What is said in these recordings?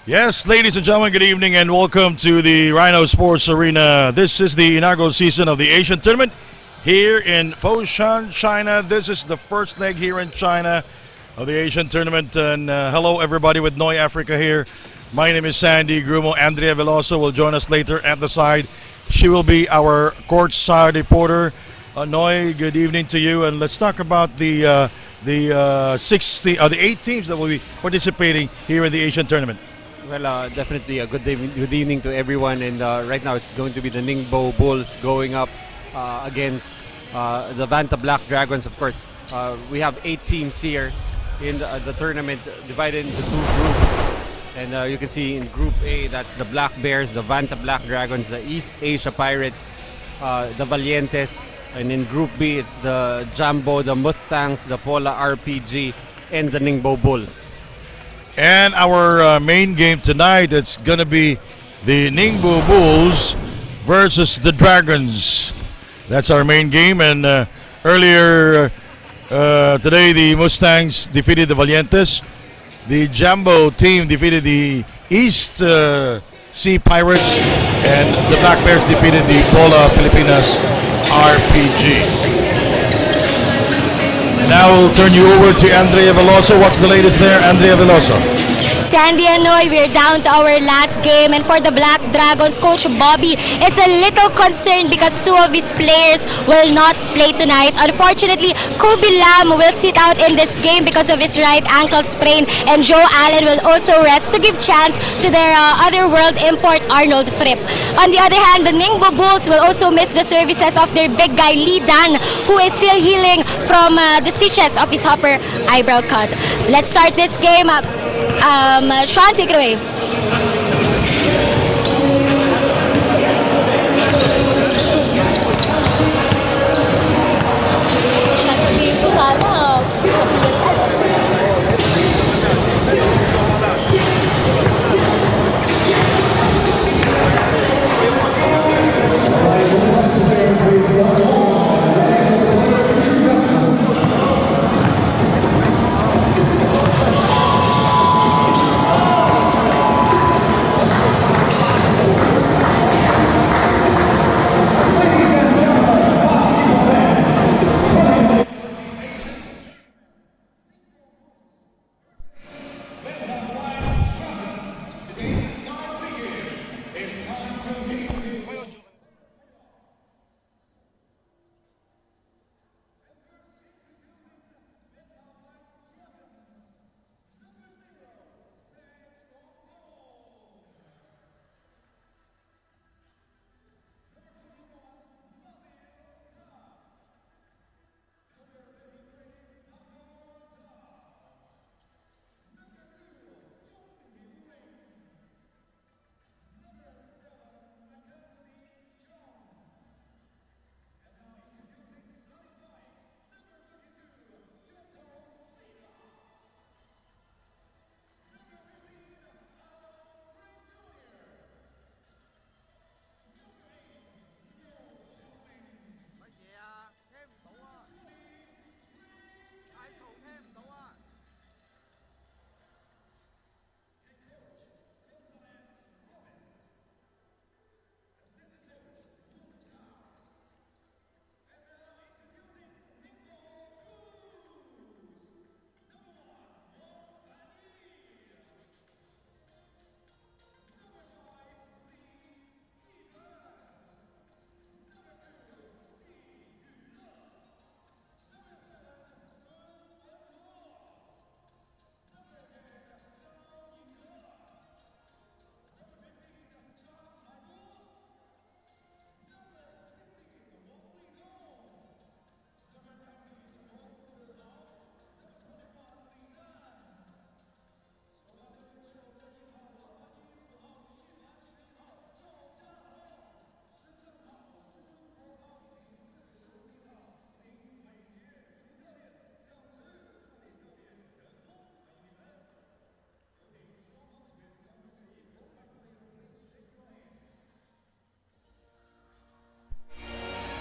Yes, ladies and gentlemen, good evening and welcome to the Rhino Sports Arena. This is the inaugural season of the Asian Tournament here in Foshan, China. This is the first leg here in China of the Asian Tournament. And hello, everybody with Noi Africa here. My name is Sandy Grumo. Andrea Veloso will join us later at the side. She will be our courtside reporter. Noi, good evening to you. And let's talk about the 8 teams that will be participating here in the Asian Tournament. Well, definitely a good evening to everyone. And right now it's going to be the Ningbo Bulls going up against the Vantablack Dragons, of course. We have 8 teams here in the tournament divided into 2 groups. And you can see in Group A, that's the Black Bears, the Vantablack Dragons, the East Asia Pirates, the Valientes. And in Group B, it's the Jumbo, the Mustangs, the Pola RPG, and the Ningbo Bulls. And our main game tonight, it's going to be the Ningbo Bulls versus the Dragons. That's our main game. And earlier today, the Mustangs defeated the Valientes. The Jumbo team defeated the East Sea Pirates. And the Black Bears defeated the Pola Filipinas RPG. Now we'll turn you over to Andrea Veloso. What's the latest there, Andrea Veloso? Sandy and Noi, we're down to our last game, and for the Black Dragons, Coach Bobby is a little concerned because 2 of his players will not play tonight. Unfortunately, Kobe Lam will sit out in this game because of his right ankle sprain, and Joe Allen will also rest to give chance to their other world import Arnold Fripp. On the other hand, the Ningbo Bulls will also miss the services of their big guy Lee Dan, who is still healing from the stitches of his upper eyebrow cut. Let's start this game up. Sean, take it away.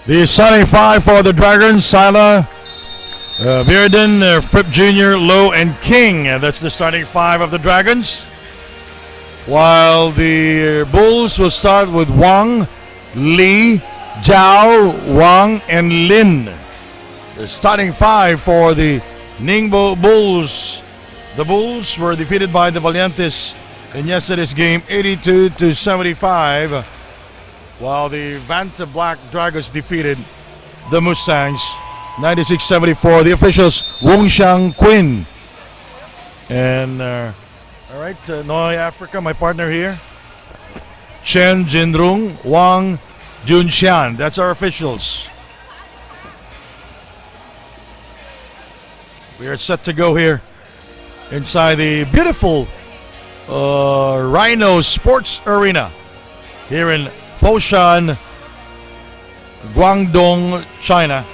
The starting 5 for the Dragons: Sila, Bearden, Fripp Jr., Lowe, and King. That's the starting 5 of the Dragons. while the Bulls will start with Wang, Lee, Zhao, Wang, and Lin. The starting five for the Ningbo Bulls. The Bulls were defeated by the Valientes in yesterday's game 82-75, while the Vantablack Dragons defeated the Mustangs 96-74. The officials Wong Xiang Quinn and all right, Noi Africa, my partner here, Chen Jinrung, Wang Junxian. That's our officials. We are set to go here inside the beautiful Rhino Sports Arena here in Foshan, Guangdong, China.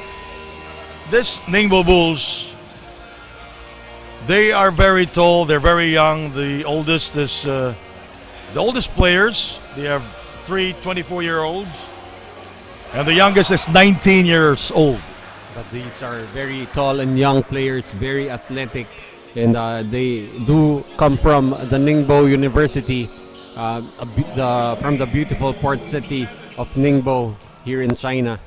This Ningbo Bulls, they are very tall. They're very young. The oldest is the oldest players. They have 3 24-year-olds, and the youngest is 19 years old. But these are very tall and young players, very athletic, and they do come from the Ningbo University, from the beautiful port city of Ningbo here in China.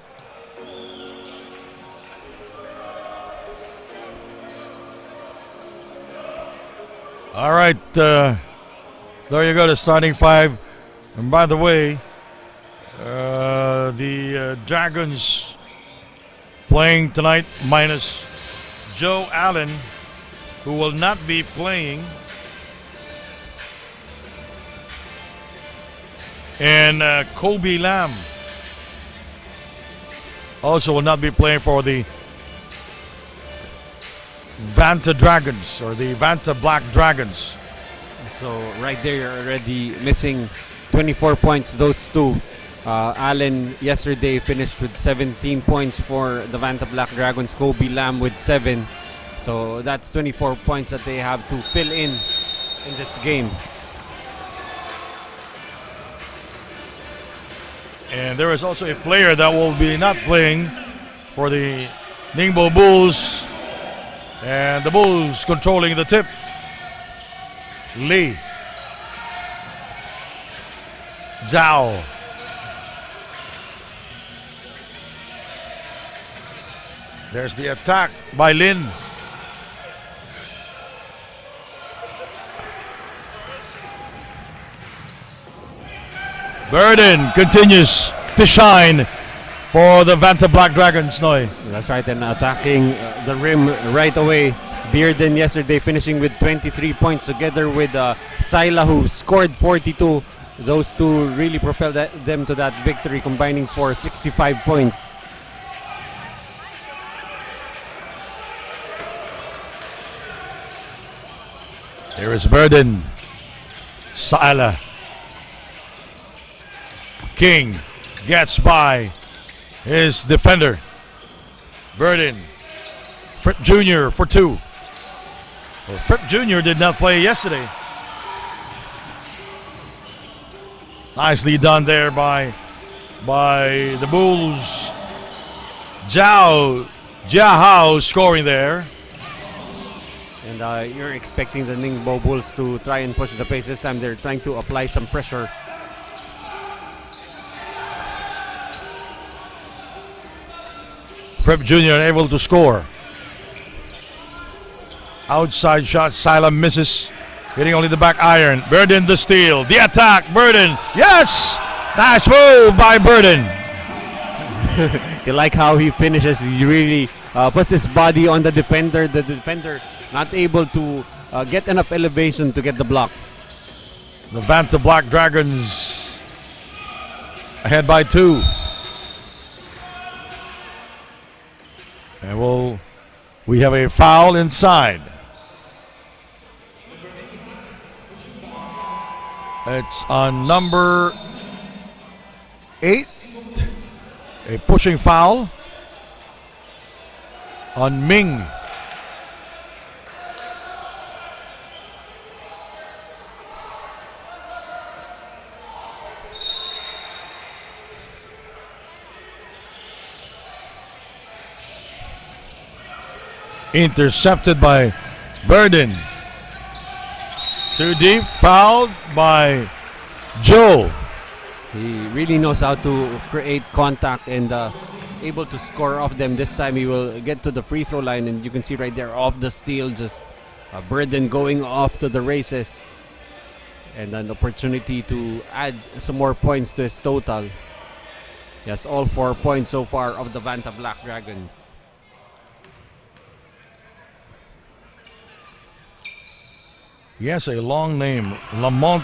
All right, there you go, the starting five. And by the way, the Dragons playing tonight minus Joe Allen, who will not be playing, and Kobe Lam also will not be playing for the Vanta Dragons or the Vantablack Dragons. So right there, you're already missing 24 points, those two. Allen yesterday finished with 17 points for the Vantablack Dragons, Kobe Lam with 7. So that's 24 points that they have to fill in this game. And there is also a player that will be not playing for the Ningbo Bulls. And the Bulls controlling the tip. Lee. Zhao. There's the attack by Lin. Burden continues to shine for the Vantablack Dragons, Noy. That's right, and attacking the rim right away. Bearden yesterday finishing with 23 points together with Sila, who scored 42. Those two really propelled them to that victory, combining for 65 points. Here is Burden. Sila. King gets by his defender. Burden. Fripp Jr. for 2. Well, Fripp Jr. did not play yesterday. Nicely done there by the Bulls. Jiahao scoring there. And you're expecting the Ningbo Bulls to try and push the pace this time. They're trying to apply some pressure. Fripp Jr. able to score. Outside shot, Sila misses. Hitting only the back iron. Burden the steal. The attack. Burden. Yes! Nice move by Burden. You like how he finishes. He really puts his body on the defender. The defender not able to get enough elevation to get the block. The Vantablack Dragons ahead by 2. And we have a foul inside. It's on number 8. A pushing foul on Ming. Intercepted by Burden. Too deep, fouled by Joe. He really knows how to create contact and able to score off them. This time he will get to the free throw line, and you can see right there off the steal, just Burden going off to the races. And an opportunity to add some more points to his total. Yes, all 4 points so far of the Vantablack Dragons. He has a long name, Lamont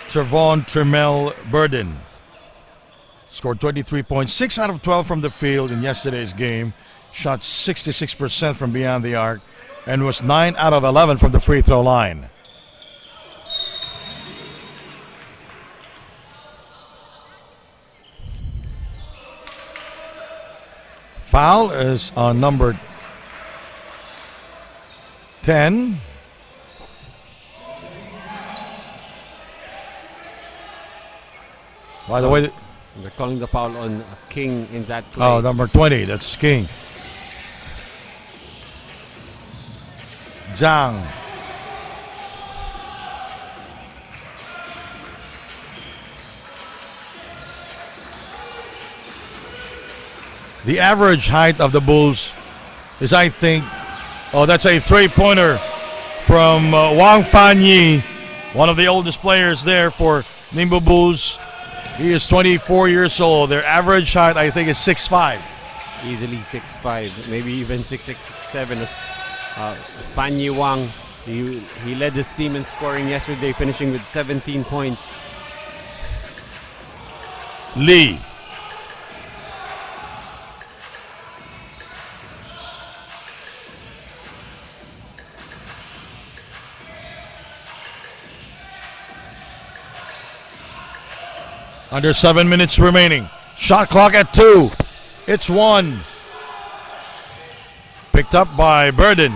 Trevon Tremel Burden. Scored 23 points, 6 out of 12 from the field in yesterday's game. Shot 66% from beyond the arc and was 9 out of 11 from the free throw line. Foul is on number 10. By the way, they're calling the foul on King in that play. oh, number 20, that's King. Zhang. The average height of the Bulls is, I think, oh, that's a three-pointer from Wang Fanyi, one of the oldest players there for Ningbo Bulls. He is 24 years old. Their average height, I think, is 6'5". Easily 6'5", maybe even 6'7". Fanyi Wang, he led his team in scoring yesterday, finishing with 17 points. Lee. Under 7 minutes remaining. Shot clock at 2. It's 1. Picked up by Burden.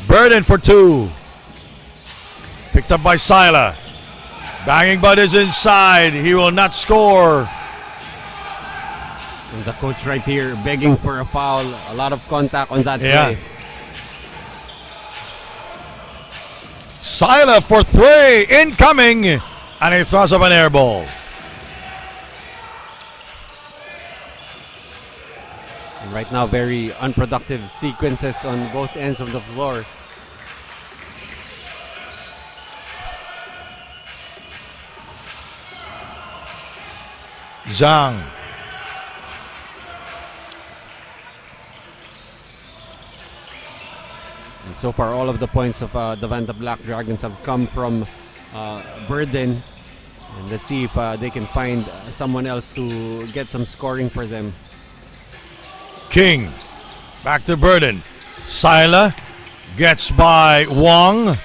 Burden for 2. Picked up by Sila. Banging butt is inside. He will not score. And the coach right here begging for a foul. A lot of contact on that play. Sila for 3, incoming, and he throws up an air ball. And right now, very unproductive sequences on both ends of the floor. Zhang. And so far, all of the points of the Vantablack Dragons have come from Burden. And let's see if they can find someone else to get some scoring for them. King. Back to Burden. Sila gets by Wang.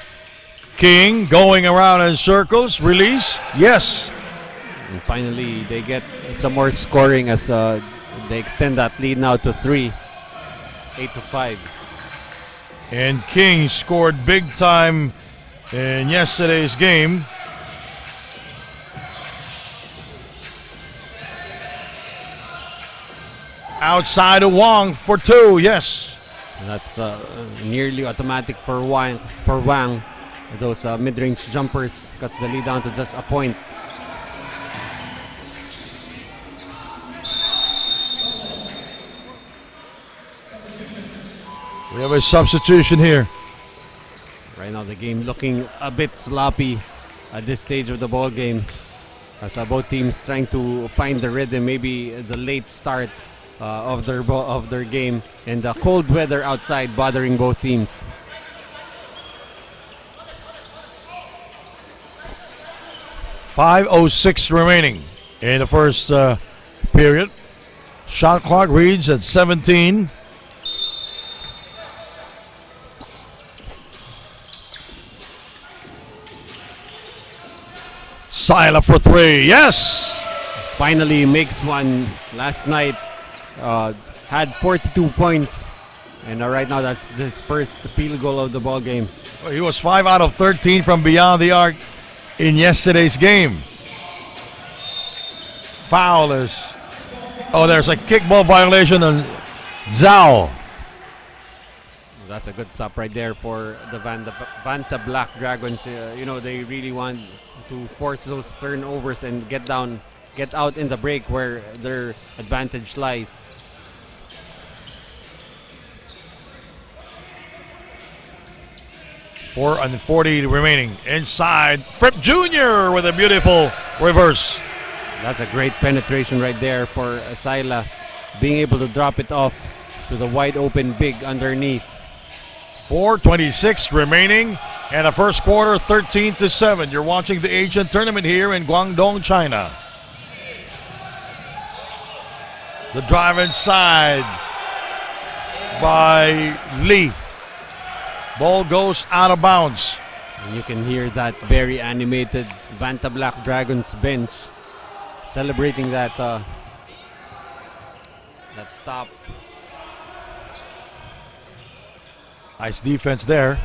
King going around in circles. Release. Yes. And finally, they get some more scoring as they extend that lead now to 3. 8-5. And King scored big time in yesterday's game. Outside of Wang for 2, yes. And that's nearly automatic for Wang. Those mid-range jumpers cuts the lead down to just a point. We have a substitution here. Right now the game looking a bit sloppy at this stage of the ball game. As both teams trying to find the rhythm, maybe the late start of their game, and the cold weather outside bothering both teams. .506 remaining in the first period. Shot clock reads at 17. Sila for 3, yes! Finally makes one. Last night had 42 points, and right now that's his first field goal of the ball game. He was 5 out of 13 from beyond the arc in yesterday's game. Foul is... Oh, there's a kickball violation on Zhao. That's a good stop right there for the Vantablack Dragons. They really want to force those turnovers and get out in the break where their advantage lies. 4:40 remaining. Inside, Fripp Jr. with a beautiful reverse. That's a great penetration right there for Sila, being able to drop it off to the wide open big underneath. 4:26 remaining, and the first quarter 13-7. You're watching the Asian tournament here in Guangdong, China. The drive inside by Lee. Ball goes out of bounds. And you can hear that very animated Vantablack Dragons bench celebrating that stop. Nice defense there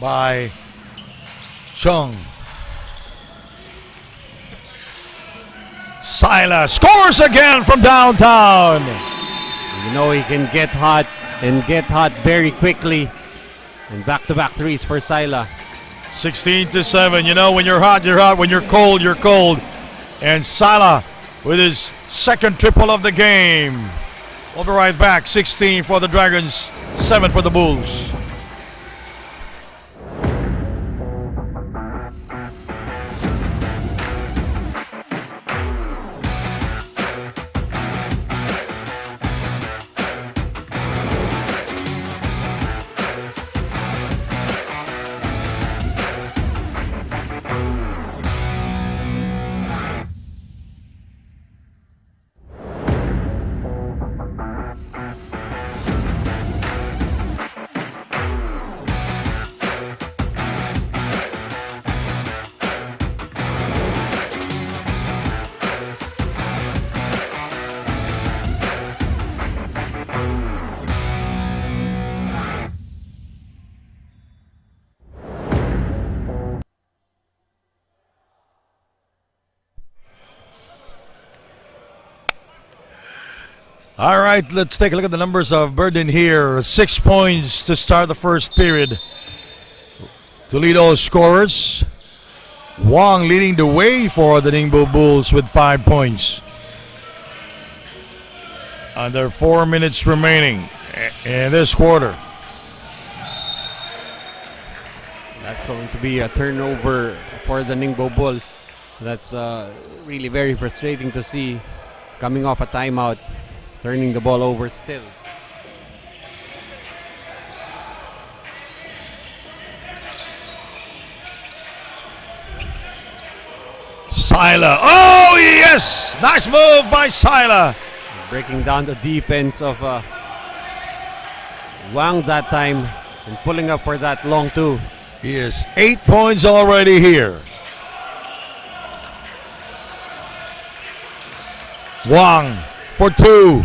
by Chung. Sila scores again from downtown. He can get hot and get hot very quickly. And back-to-back threes for Sila. 16-7. When you're hot, you're hot. When you're cold, you're cold. And Sila with his second triple of the game. We'll be right back. 16 for the Dragons, 7 for the Bulls. All right, let's take a look at the numbers of Burden here. 6 points to start the first period. Toledo scorers. Wang leading the way for the Ningbo Bulls with 5 points. Under 4 minutes remaining in this quarter. That's going to be a turnover for the Ningbo Bulls. That's really very frustrating to see, coming off a timeout, turning the ball over still. Sila. Oh, yes! Nice move by Sila. Breaking down the defense of Wang that time and pulling up for that long two. He is 8 points already here. Wang for 2.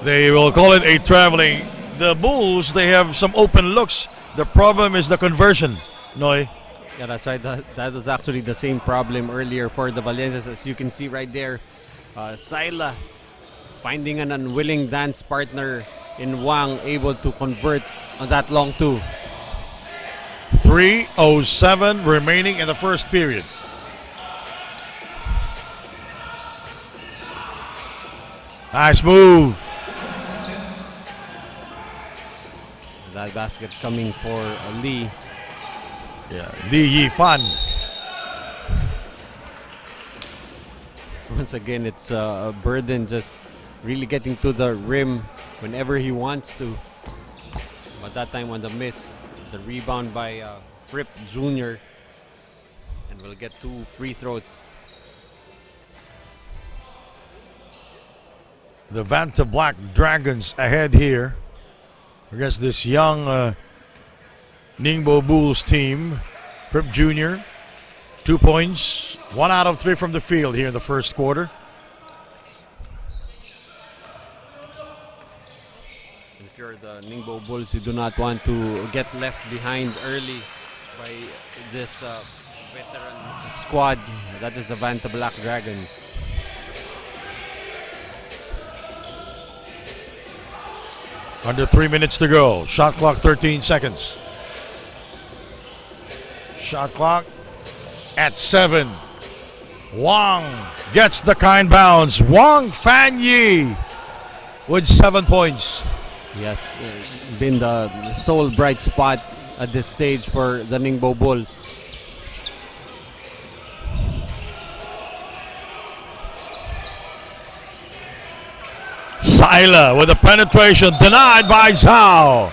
They will call it a traveling. The Bulls, they have some open looks. The problem is the conversion, Noy. Yeah, that's right. That was actually the same problem earlier for the Valencias. As you can see right there, Sila finding an unwilling dance partner in Wang, able to convert on that long two. 3:07 remaining in the first period. Nice move. That basket coming for Lee. Yeah, Lee Yifan. So once again, it's a Burden just really getting to the rim whenever he wants to. But that time on the miss, the rebound by Fripp Jr. And we'll get 2 free throws. The Vantablack Dragons ahead here against this young Ningbo Bulls team. Fripp Jr., 2 points, 1 out of 3 from the field here in the first quarter. If you're the Ningbo Bulls, you do not want to get left behind early by this veteran squad. That is the Vantablack Dragon. Under 3 minutes to go. Shot clock 13 seconds. Shot clock at 7. Wang gets the kind bounce. Wang Fan Yi with 7 points. Yes, been the sole bright spot at this stage for the Ningbo Bulls. Sila with a penetration denied by Zhao.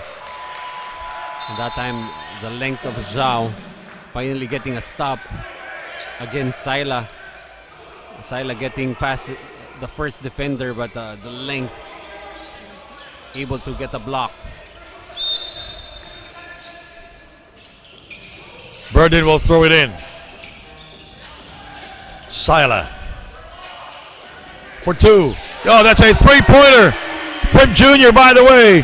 And that time, the length of Zhao finally getting a stop against Sila. Sila getting past the first defender, but the length able to get a block. Burden will throw it in. Sila for 2. Oh, that's a 3-pointer. Fripp Jr., by the way.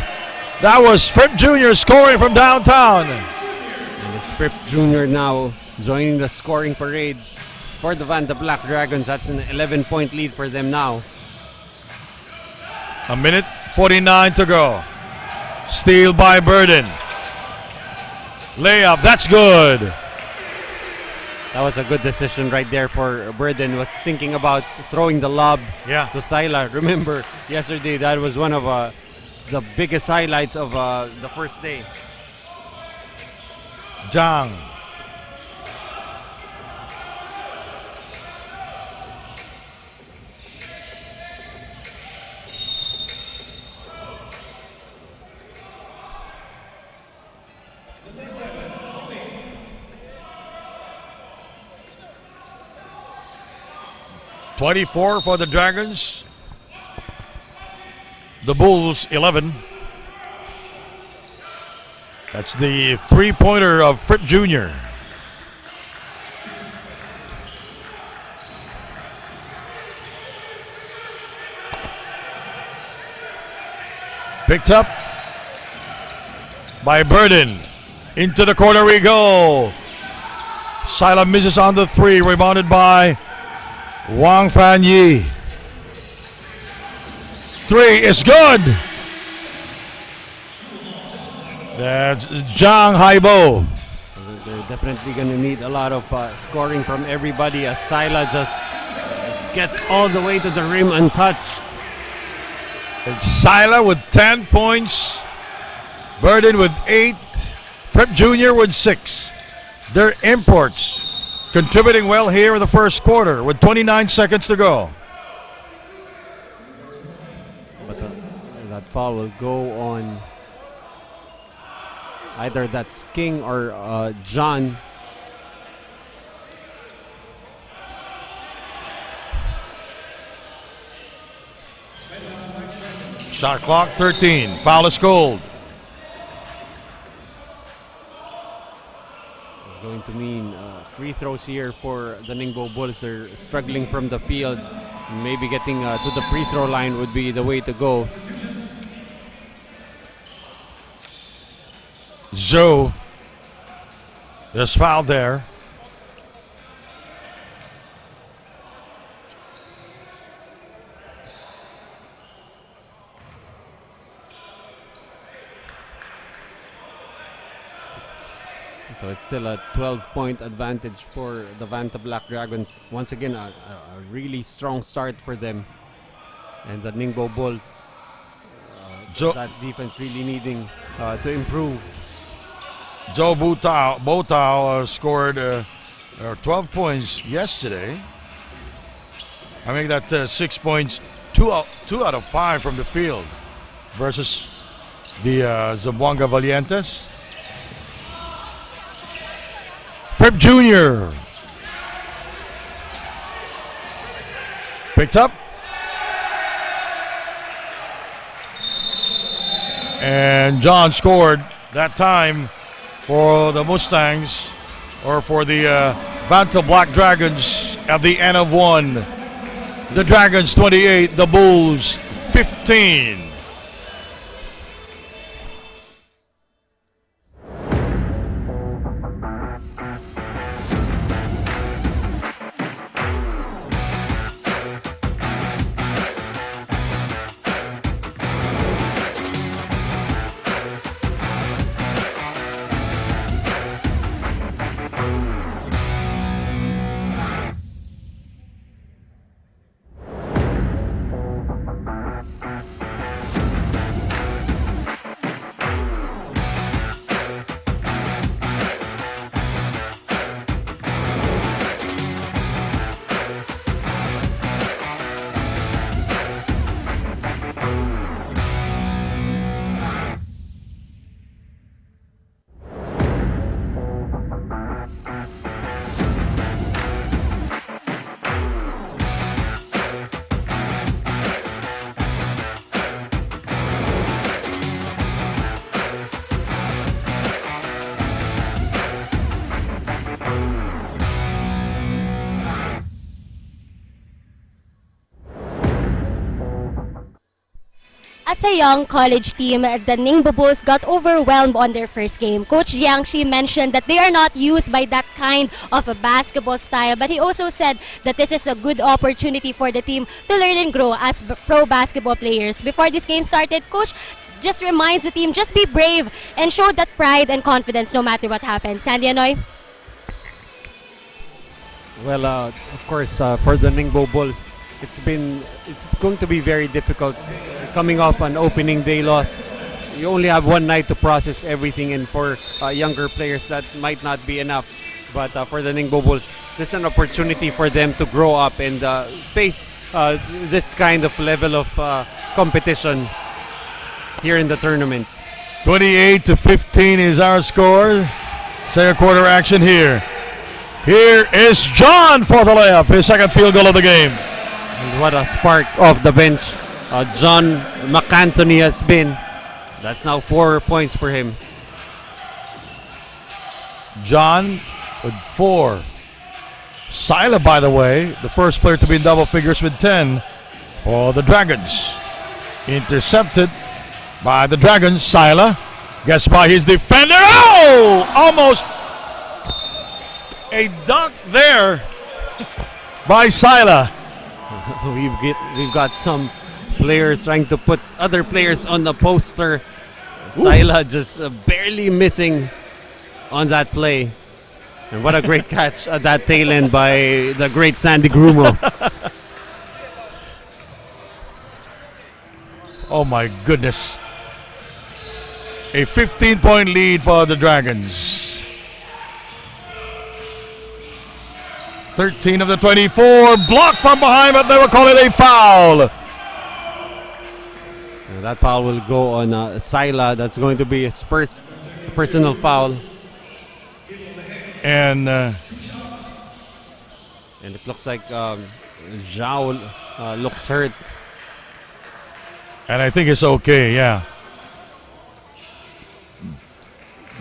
That was Fripp Jr. scoring from downtown. And it's Fripp Jr. now joining the scoring parade for the Vantablack Dragons. That's an 11-point lead for them now. A minute 49 to go. Steal by Burden. Layup, that's good. That was a good decision right there for Burden. Was thinking about throwing the lob to Sila. Remember, yesterday that was one of the biggest highlights of the first day. Zhang. .24 for the Dragons. The Bulls 11. That's the 3-pointer of Fripp Jr. Picked up by Burden. Into the corner we go. Sila misses on the 3, rebounded by Wang Fan Yi. 3 is good. That's Zhang Haibo. They're definitely going to need a lot of scoring from everybody as Sila just gets all the way to the rim untouched. It's Sila with 10 points. Burden with 8. Fripp Jr. with 6. They're imports. Contributing well here in the first quarter with 29 seconds to go. But that foul will go on either that's King or John. Shot clock 13. Foul is called. Going to mean free throws here for the Ningbo Bulls. They're struggling from the field. Maybe getting to the free throw line would be the way to go. Zhou is fouled there. So it's still a 12-point advantage for the Vantablack Dragons. Once again, a really strong start for them. And the Ningbo Bulls, that defense really needing to improve. Zhou Botao scored 12 points yesterday. I think that 6 points, 2 out of 5 from the field versus the Zamboanga Valientes. Fripp Jr. Picked up. And John scored that time for the Mustangs, or for the Vantablack Dragons at the end of 1. The Dragons 28, the Bulls 15. As a young college team, the Ningbo Bulls got overwhelmed on their first game. Coach Jiangshi mentioned that they are not used by that kind of a basketball style, but he also said that this is a good opportunity for the team to learn and grow as pro basketball players. Before this game started, Coach just reminds the team, just be brave and show that pride and confidence no matter what happens. Sandy Anoy? Well, of course, for the Ningbo Bulls, it's going to be very difficult coming off an opening day loss. You only have one night to process everything, and for younger players that might not be enough. But for the Ningbo Bulls, this is an opportunity for them to grow up and face this kind of level of competition here in the tournament. 28-15 is our score. Second quarter action here. Here is John for the layup, his second field goal of the game. And what a spark off the bench John McAnthony has been. That's now 4 points for him. John with 4. Sila, by the way, the first player to be in double figures with 10 for the Dragons. Intercepted by the Dragons. Sila gets by his defender. Oh! Almost a dunk there by Sila. We've got some players trying to put other players on the poster. Sila just barely missing on that play. And what a great catch at that tail end by the great Sandy Grumo. Oh my goodness. A 15-point lead for the Dragons. 13 of the 24. Blocked from behind, but they will call it a foul. That foul will go on Sila. That's going to be his first personal foul. And it looks like Zhao looks hurt. I think it's okay, yeah.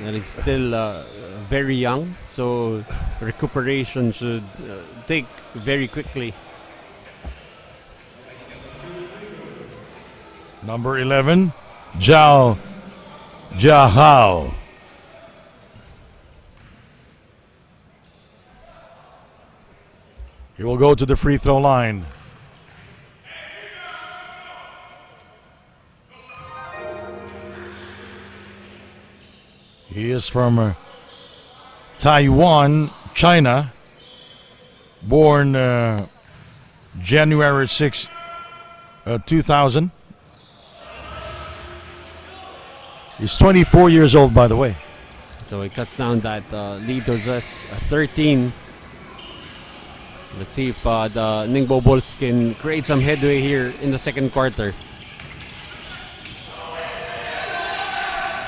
And he's still very young, so recuperation should take very quickly. Number 11, Zhao Jiahao. He will go to the free throw line. He is from Taiwan, China. Born January 6, 2000. He's 24 years old, by the way. So he cuts down that lead to just 13. Let's see if the Ningbo Bulls can create some headway here in the second quarter.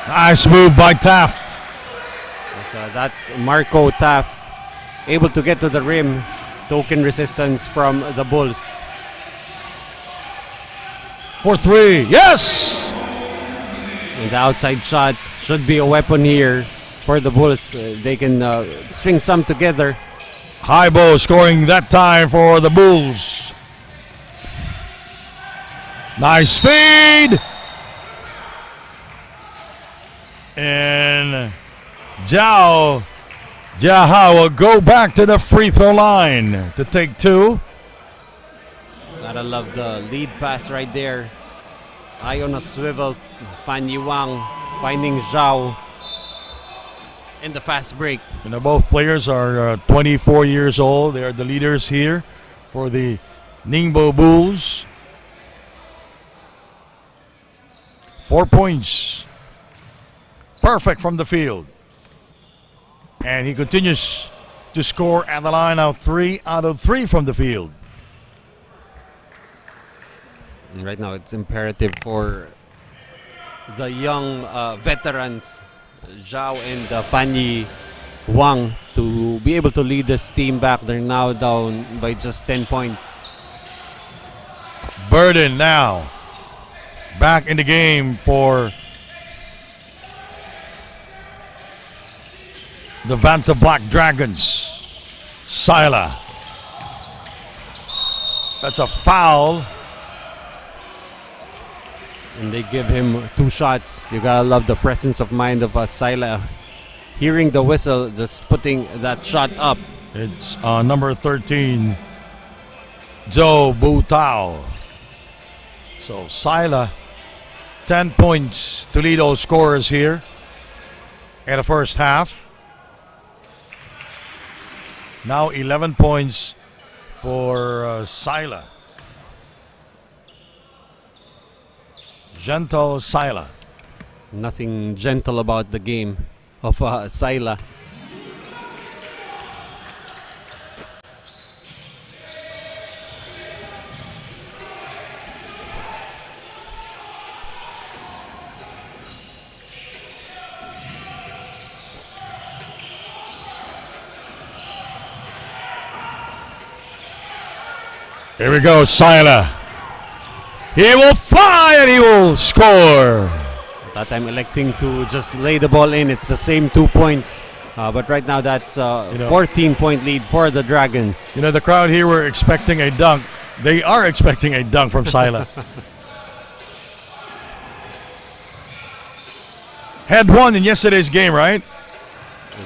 Nice move by Taft. That's Marco Taft, able to get to the rim. Token resistance from the Bulls. For 3, yes! And the outside shot should be a weapon here for the Bulls. They can string some together. Haibo scoring that time for the Bulls. Nice feed! And Jiahao will go back to the free throw line to take 2. Gotta love the lead pass right there. Eye on a swivel. Fan Yiwang finding Zhao in the fast break. You know, both players are 24 years old. They are the leaders here for the Ningbo Bulls. 4 points. Perfect from the field. And he continues to score at the line out 3 out of 3 from the field. And right now it's imperative for the young veterans, Zhao and Fanny Wang, to be able to lead this team back. They're now down by just 10 points. Burden now back in the game for the Vantablack Dragons. Sila. That's a foul. And they give him 2 shots. You gotta love the presence of mind of Sila. Hearing the whistle, just putting that shot up. It's number 13, Zhou Bu Tao. So Sila, 10 points to lead all scorers here in the first half. Now 11 points for Sila. Gentle Sila. Nothing gentle about the game of Sila. Here we go, Sila. He will fly and he will score. That time electing to just lay the ball in. It's the same 2 points. But right now that's 14-point lead for the Dragons. You know, the crowd here were expecting a dunk. They are expecting a dunk from Sila. Had one in yesterday's game, right?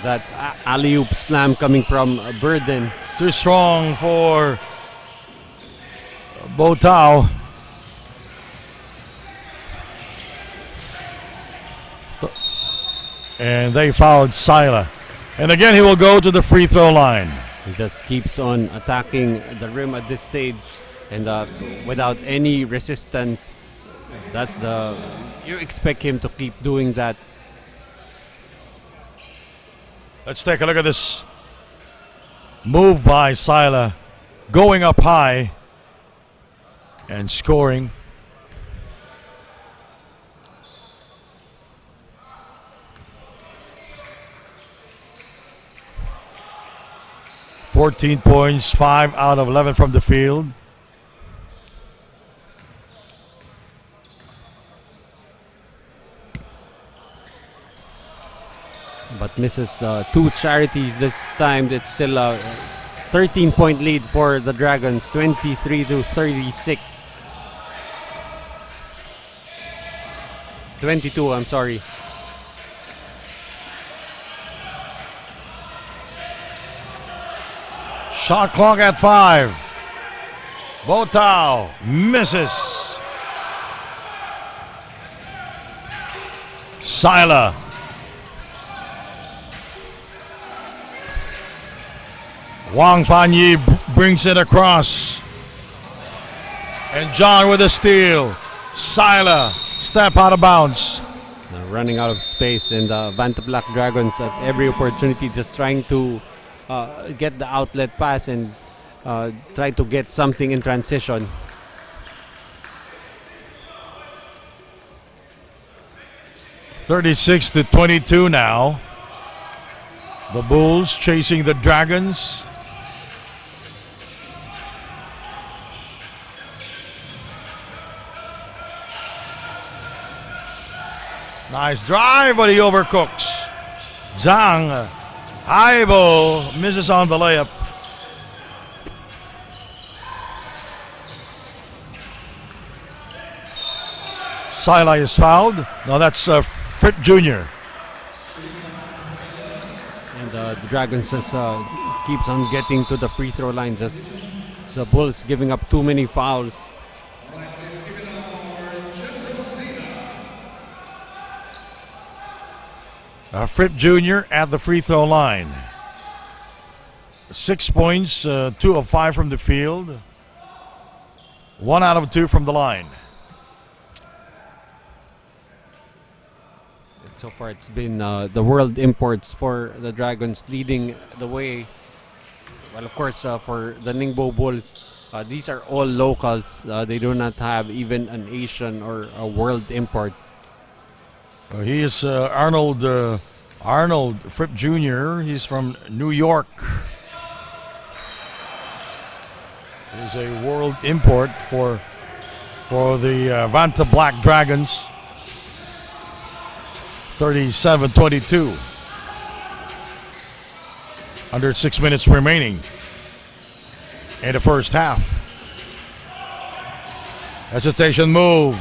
That alley-oop slam coming from Burden. Too strong for Bo Tao. And they fouled Sila. And again, he will go to the free throw line. He just keeps on attacking the rim at this stage. And without any resistance, you expect him to keep doing that. Let's take a look at this move by Sila. Going up high and scoring. "14 points, 5 out of 11 from the field." But misses 2 charities this time. It's still a 13-point lead for the Dragons, 23-36. 22, I'm sorry. Shot clock at 5. Bo Tao misses. Sila. Wang Fanyi brings it across. And John with a steal. Sila, step out of bounds. Running out of space, and the Vantablack Dragons at every opportunity just trying to get the outlet pass and try to get something in transition. (36-22) now. The Bulls chasing the Dragons. Nice drive, but he overcooks. Zhang, high ball, misses on the layup. Sila is fouled. No, that's Fripp Jr. And the Dragons just keeps on getting to the free throw line. Just the Bulls giving up too many fouls. Fripp Jr. at the free throw line. 6 points, 2 of 5 from the field. 1 out of 2 from the line. So far it's been the world imports for the Dragons leading the way. Well, of course, for the Ningbo Bulls, these are all locals. They do not have even an Asian or a world import. He is Arnold Fripp Jr. He's from New York. He's a world import for the Vantablack Dragons. 37-22. Under 6 minutes remaining in the first half. Hesitation move.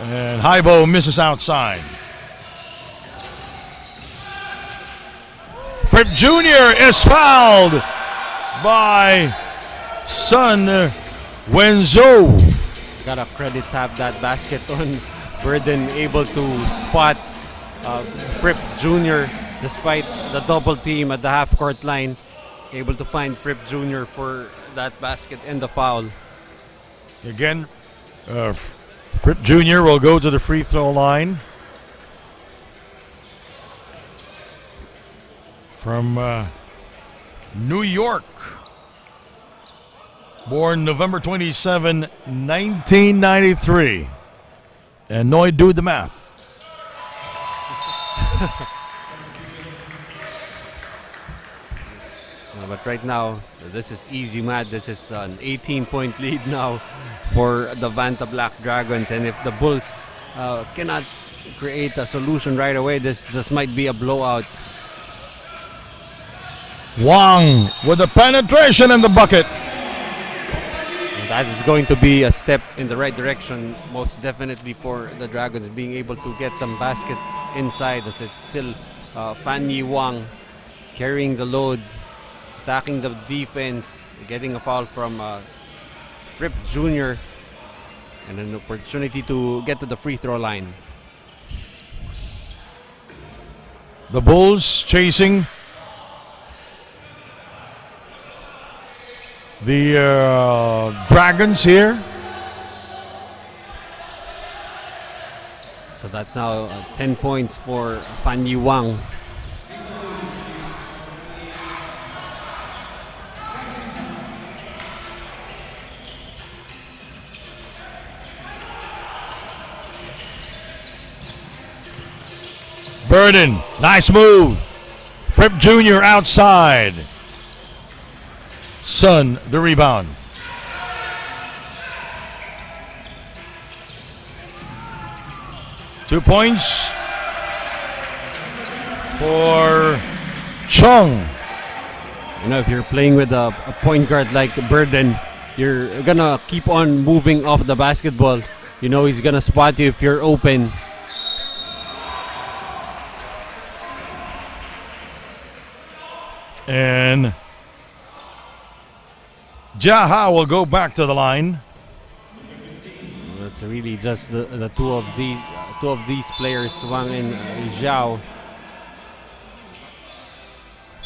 And Haibo misses outside. Fripp Jr. is fouled by Sun Wenzhou. Gotta credit have that basket on Burden, able to spot Fripp Jr. despite the double team at the half court line. Able to find Fripp Jr. for that basket and the foul. Again, Fripp Jr. will go to the free throw line. From New York. Born November 27, 1993. And Noy, do the math. But right now, this is easy math. This is an 18-point lead now for the Vantablack Dragons. And if the Bulls cannot create a solution right away, this just might be a blowout. Wang with the penetration in the bucket. And that is going to be a step in the right direction, most definitely, for the Dragons being able to get some basket inside, as it's still Fan Yi Wang carrying the load, attacking the defense, getting a foul from Fripp Jr. and an opportunity to get to the free throw line. The Bulls chasing the Dragons here. So that's now 10 points for Fan Yi Wang. Burden, nice move. Fripp Jr. outside. Sun, the rebound. Two points for Chung. You know, if you're playing with a point guard like Burden, you're gonna keep on moving off the basketball. You know he's gonna spot you if you're open. And Jaha will go back to the line. It's really just the two of these players, Wang and Zhao,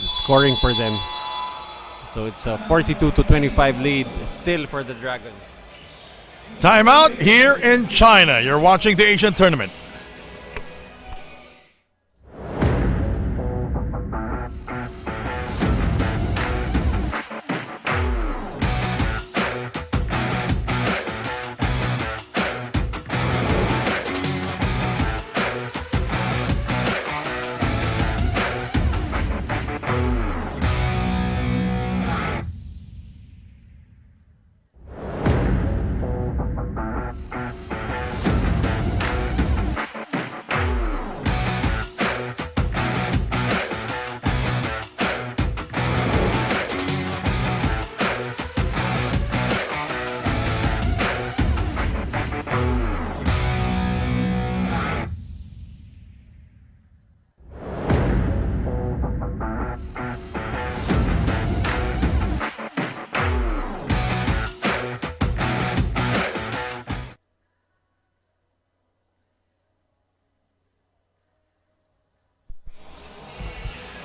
scoring for them. So it's a 42-25 lead still for the Dragons. Timeout here in China. You're watching the Asian tournament.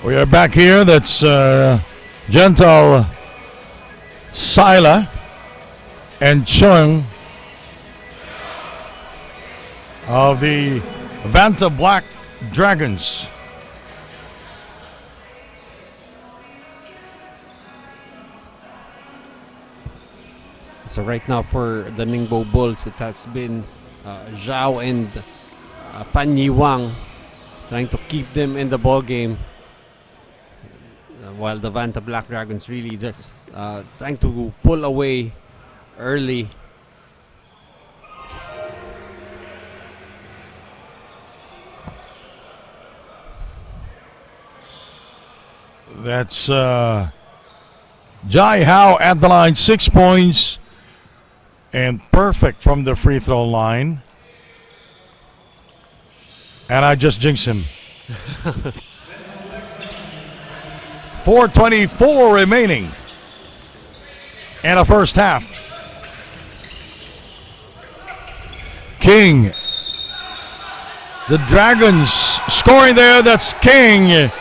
We are back here. That's Gentle Sila and Chung of the Vantablack Dragons. So right now for the Ningbo Bulls, it has been Zhao and Fan Yi Wang trying to keep them in the ball game. While the Vantablack Dragons really just trying to pull away early. That's Jai Hao at the line, 6 points and perfect from the free throw line. And I just jinxed him. 4:24 remaining in the first half. King. The Dragons scoring there. That's King.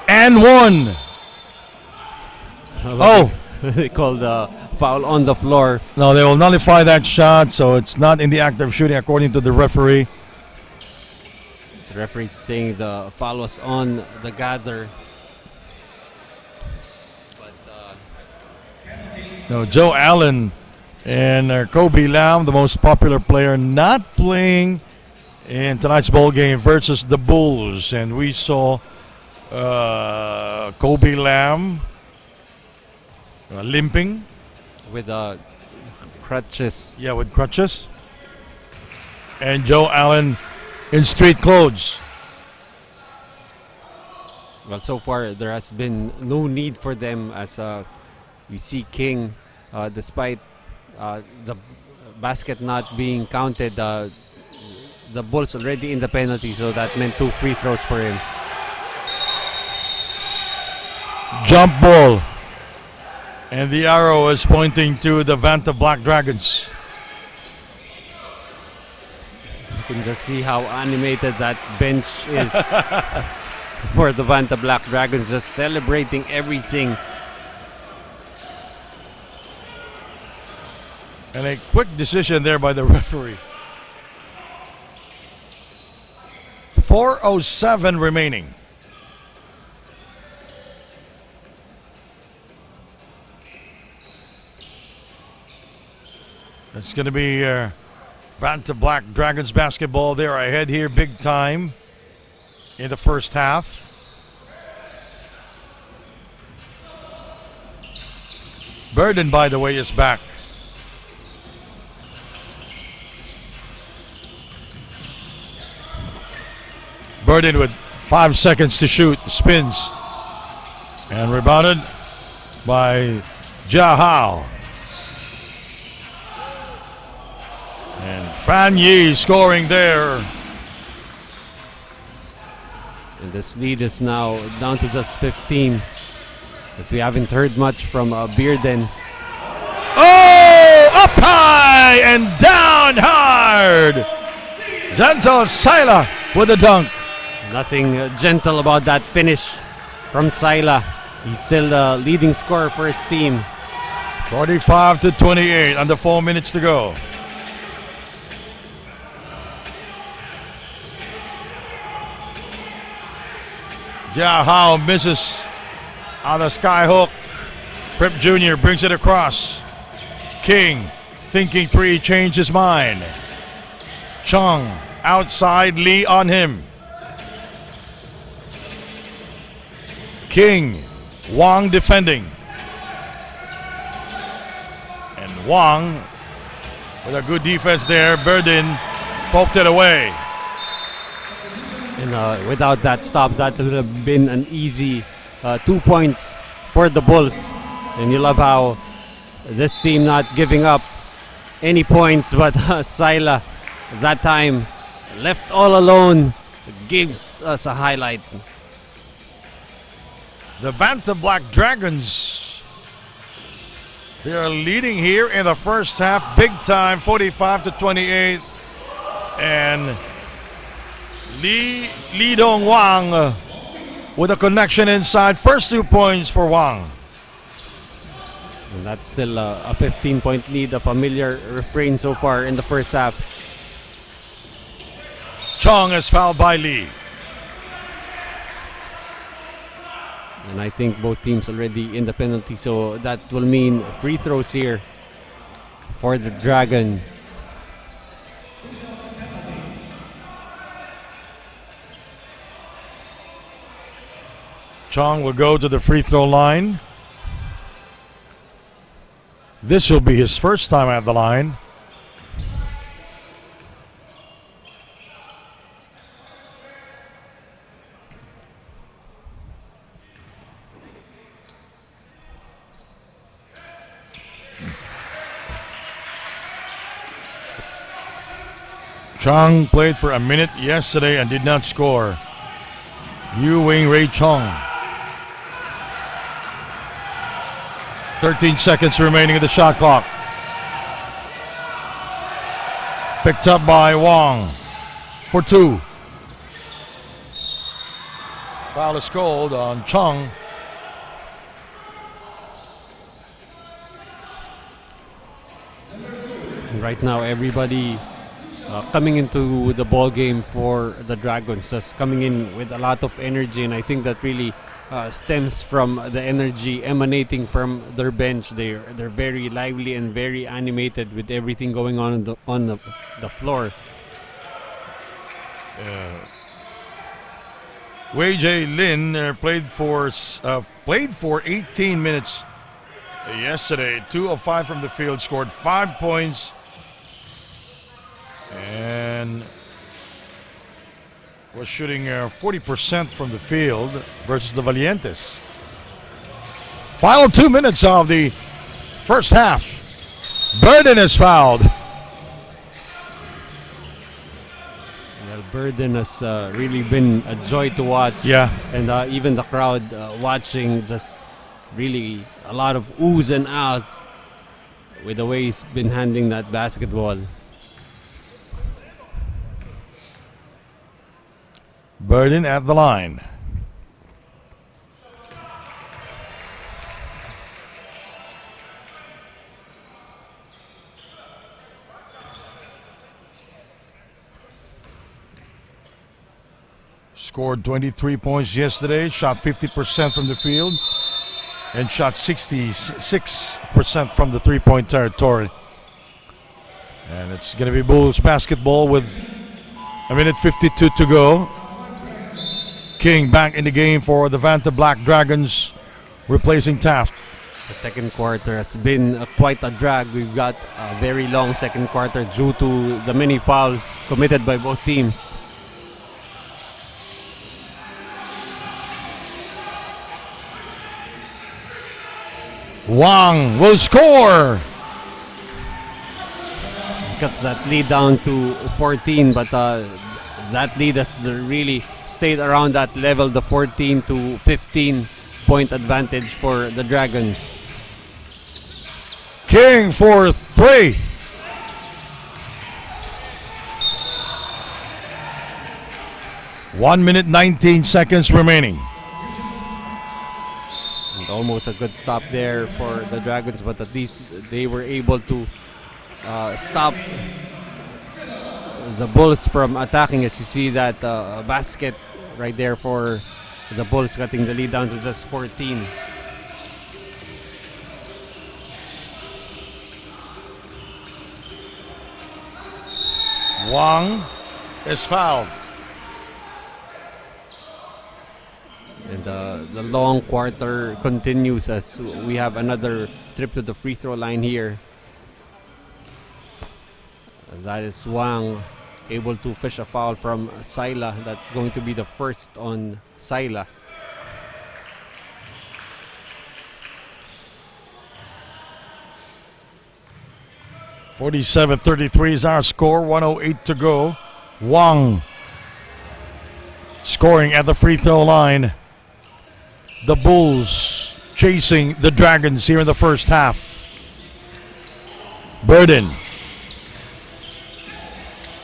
And one. Oh. They called a foul on the floor. No, they will nullify that shot, so it's not in the act of shooting according to the referee. The referee saying the foul was on the gather. No, Joe Allen and Kobe Lam, the most popular player, not playing in tonight's ball game versus the Bulls. And we saw Kobe Lam limping. With crutches. Yeah, with crutches. And Joe Allen in street clothes. Well, so far there has been no need for them as you see King, despite the basket not being counted, the Bulls already in the penalty, so that meant 2 free throws for him. Jump ball. And the arrow is pointing to the Vantablack Dragons. You can just see how animated that bench is for the Vantablack Dragons, just celebrating everything. And a quick decision there by the referee. 4:07 remaining. It's going to be Vantablack Dragons basketball. They're ahead here big time in the first half. Burden, by the way, is back. Burden with 5 seconds to shoot, spins, and rebounded by Jahal. And Fan Yi scoring there. And this lead is now down to just 15, as we haven't heard much from Bearden. Oh, up high and down hard. Gentle Sila with a dunk. Nothing gentle about that finish from Sila. He's still the leading scorer for his team. 45-28, under 4 minutes to go. Jahal misses on the skyhook. Prip Jr. brings it across. King thinking three, changed his mind. Chung outside, Lee on him. King, Wang defending. And Wang with a good defense there. Burden poked it away. And without that stop, that would have been an easy 2 points for the Bulls. And you love how this team not giving up any points, but Sila that time left all alone gives us a highlight. The Vantablack Dragons, they are leading here in the first half, big time, 45-28. And Lee Dong Wang with a connection inside. First 2 points for Wang. And that's still a 15-point lead, a familiar refrain so far in the first half. Chong is fouled by Lee. And I think both teams already in the penalty, so that will mean free throws here for the Dragons. Chong will go to the free throw line. This will be his first time at the line. Chong played for a minute yesterday and did not score. Yu Wing Ray Chong. 13 seconds remaining of the shot clock. Picked up by Wang for 2. Foul is called on Chong. And right now, everybody coming into the ball game for the Dragons, just coming in with a lot of energy, and I think that really stems from the energy emanating from their bench. They're very lively and very animated with everything going on the floor. Wei J. Lin played for 18 minutes yesterday. 2 of 5 from the field, scored 5 points, and was shooting 40% from the field versus the Valientes. Final 2 minutes of the first half. Burden is fouled. Well, Burden has really been a joy to watch. Yeah. And even the crowd watching, just really a lot of oohs and ahs with the way he's been handling that basketball. Burden at the line. Scored 23 points yesterday, shot 50% from the field, and shot 66% from the three-point territory. And it's going to be Bulls basketball with a minute 52 to go. King back in the game for the Vantablack Dragons, replacing Taft. The second quarter, it's been quite a drag. We've got a very long second quarter due to the many fouls committed by both teams. Wang will score. Cuts that lead down to 14, but that lead has really stayed around that level, the 14 to 15 point advantage for the Dragons. King for 3. One minute 19 seconds remaining. And almost a good stop there for the Dragons, but at least they were able to stop the Bulls from attacking. As you see that basket right there for the Bulls, cutting the lead down to just 14. Wang is fouled. And the long quarter continues as we have another trip to the free throw line here. That is Wang able to fish a foul from Sila. That's going to be the first on Sila. .47-33 is our score. 1:08 to go. Wang scoring at the free throw line. The Bulls chasing the Dragons here in the first half. Burden.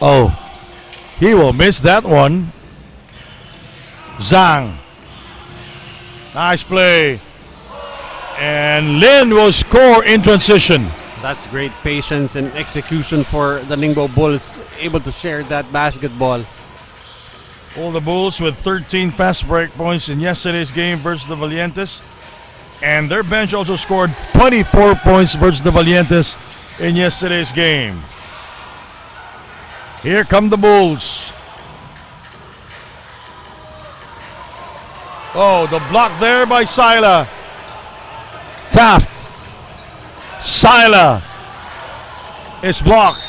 Oh, he will miss that one. Zhang. Nice play. And Lin will score in transition. That's great patience and execution for the Ningbo Bulls, able to share that basketball. All the Bulls with 13 fast break points in yesterday's game versus the Valientes. And their bench also scored 24 points versus the Valientes in yesterday's game. Here come the Bulls. Oh, the block there by Sila. Taft. Sila is blocked.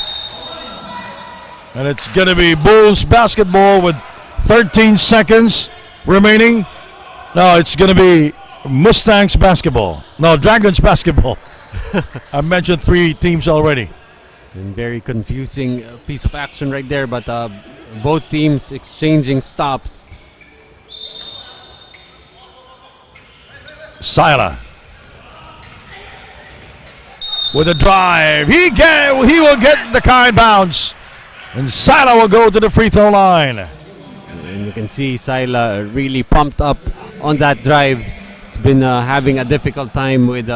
And it's going to be Bulls basketball with 13 seconds remaining. No, it's going to be Mustangs basketball. No, Dragons basketball. I mentioned 3 teams already. And very confusing piece of action right there, but both teams exchanging stops. Sila with a drive. He will get the kind bounce. And Sila will go to the free throw line. And you can see Sila really pumped up on that drive. He's been having a difficult time with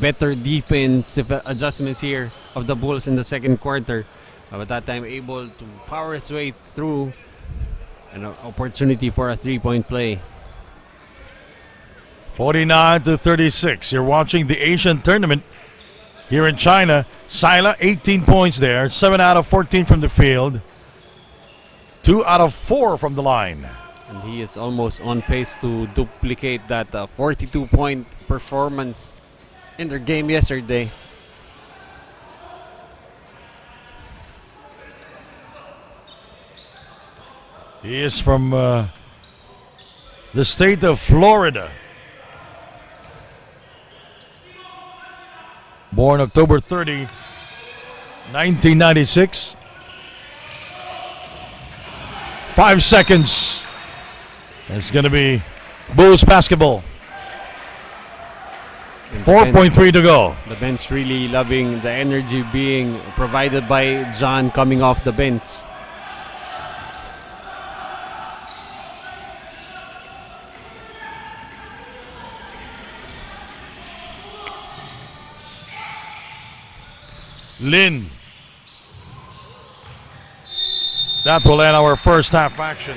better defensive adjustments here of the Bulls in the second quarter. But that time able to power his way through an opportunity for a three-point play. 49-36. You're watching the Asian tournament here in China. Sila, 18 points there. 7 out of 14 from the field. 2 out of 4 from the line. And he is almost on pace to duplicate that 42-point performance in their game yesterday. He is from the state of Florida. Born October 30, 1996. 5 seconds. It's going to be Bulls basketball. 4.3 to go. The bench really loving the energy being provided by John coming off the bench. Lin. That will end our first half action.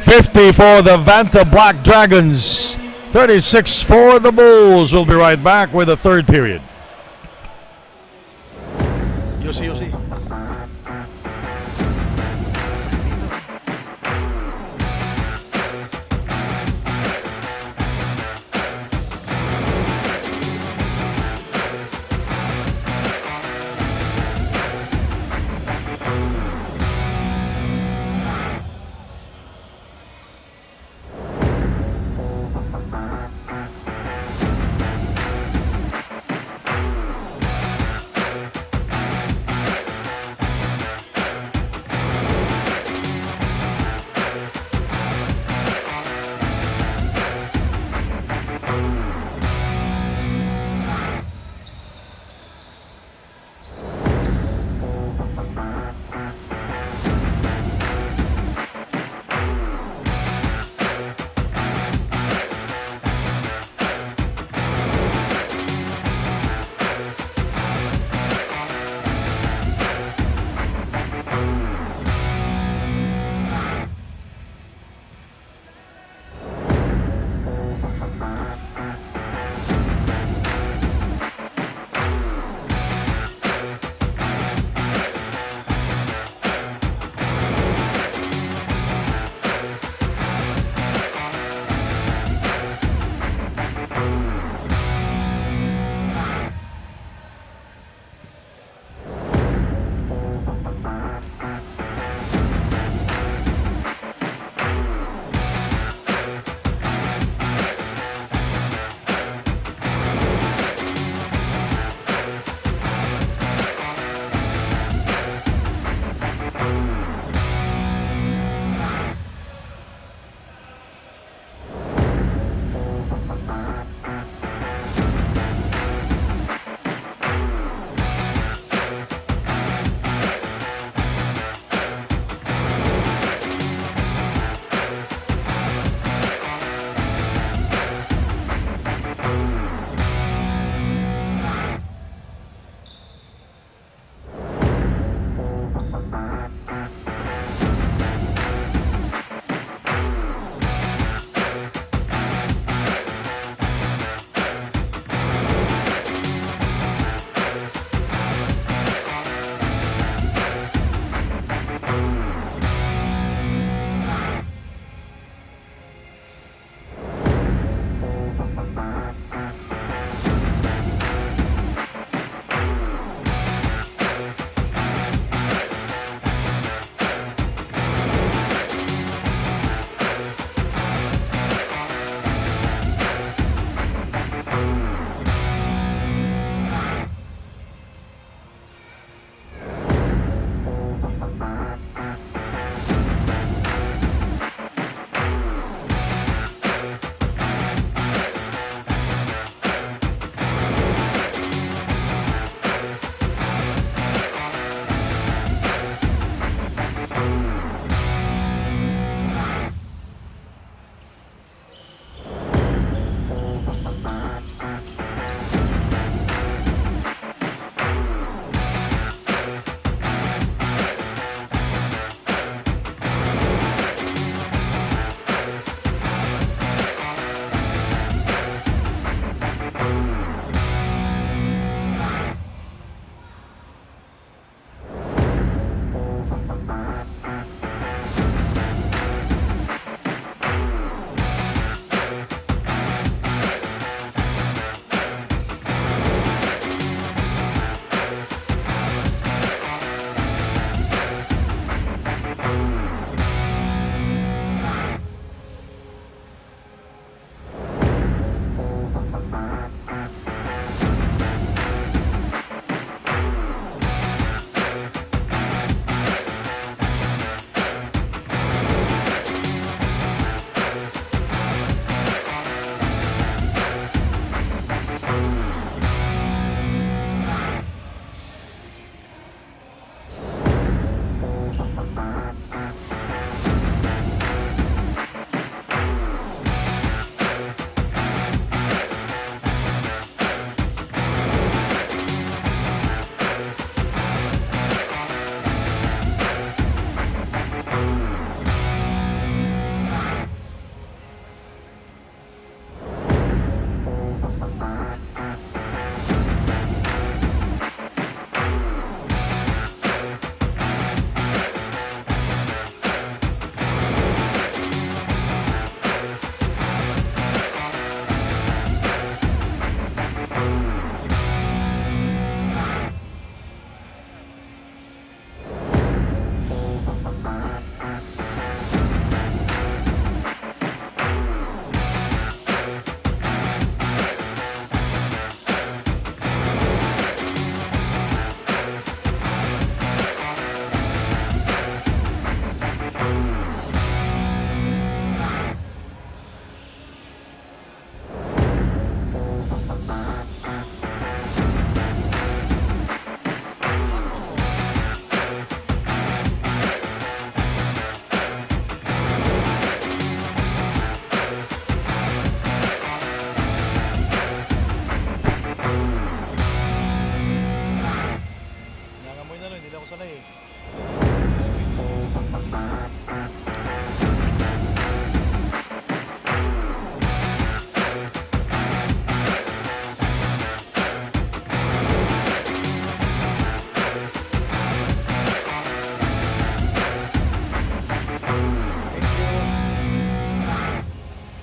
50 for the Vantablack Dragons. 36 for the Bulls. We'll be right back with the third period. Yossi.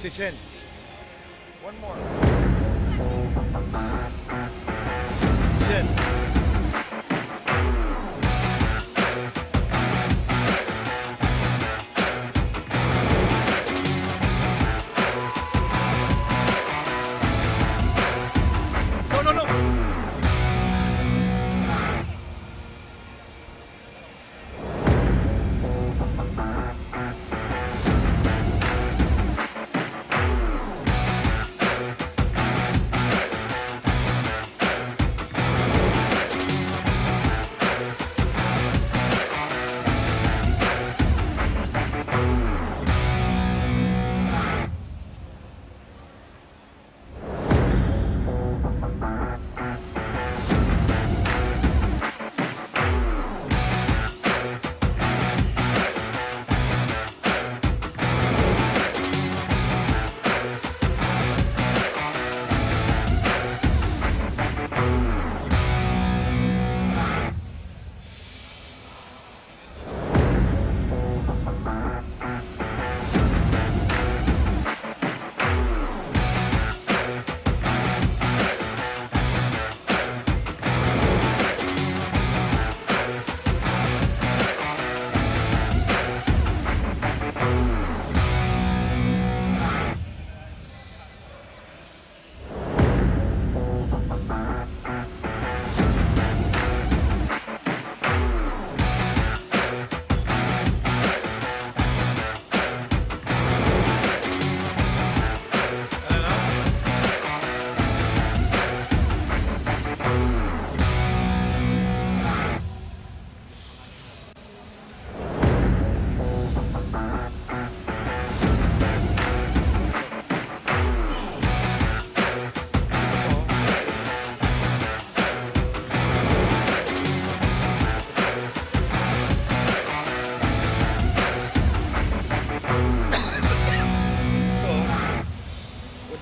Shin. One more. Shin. No, no, no.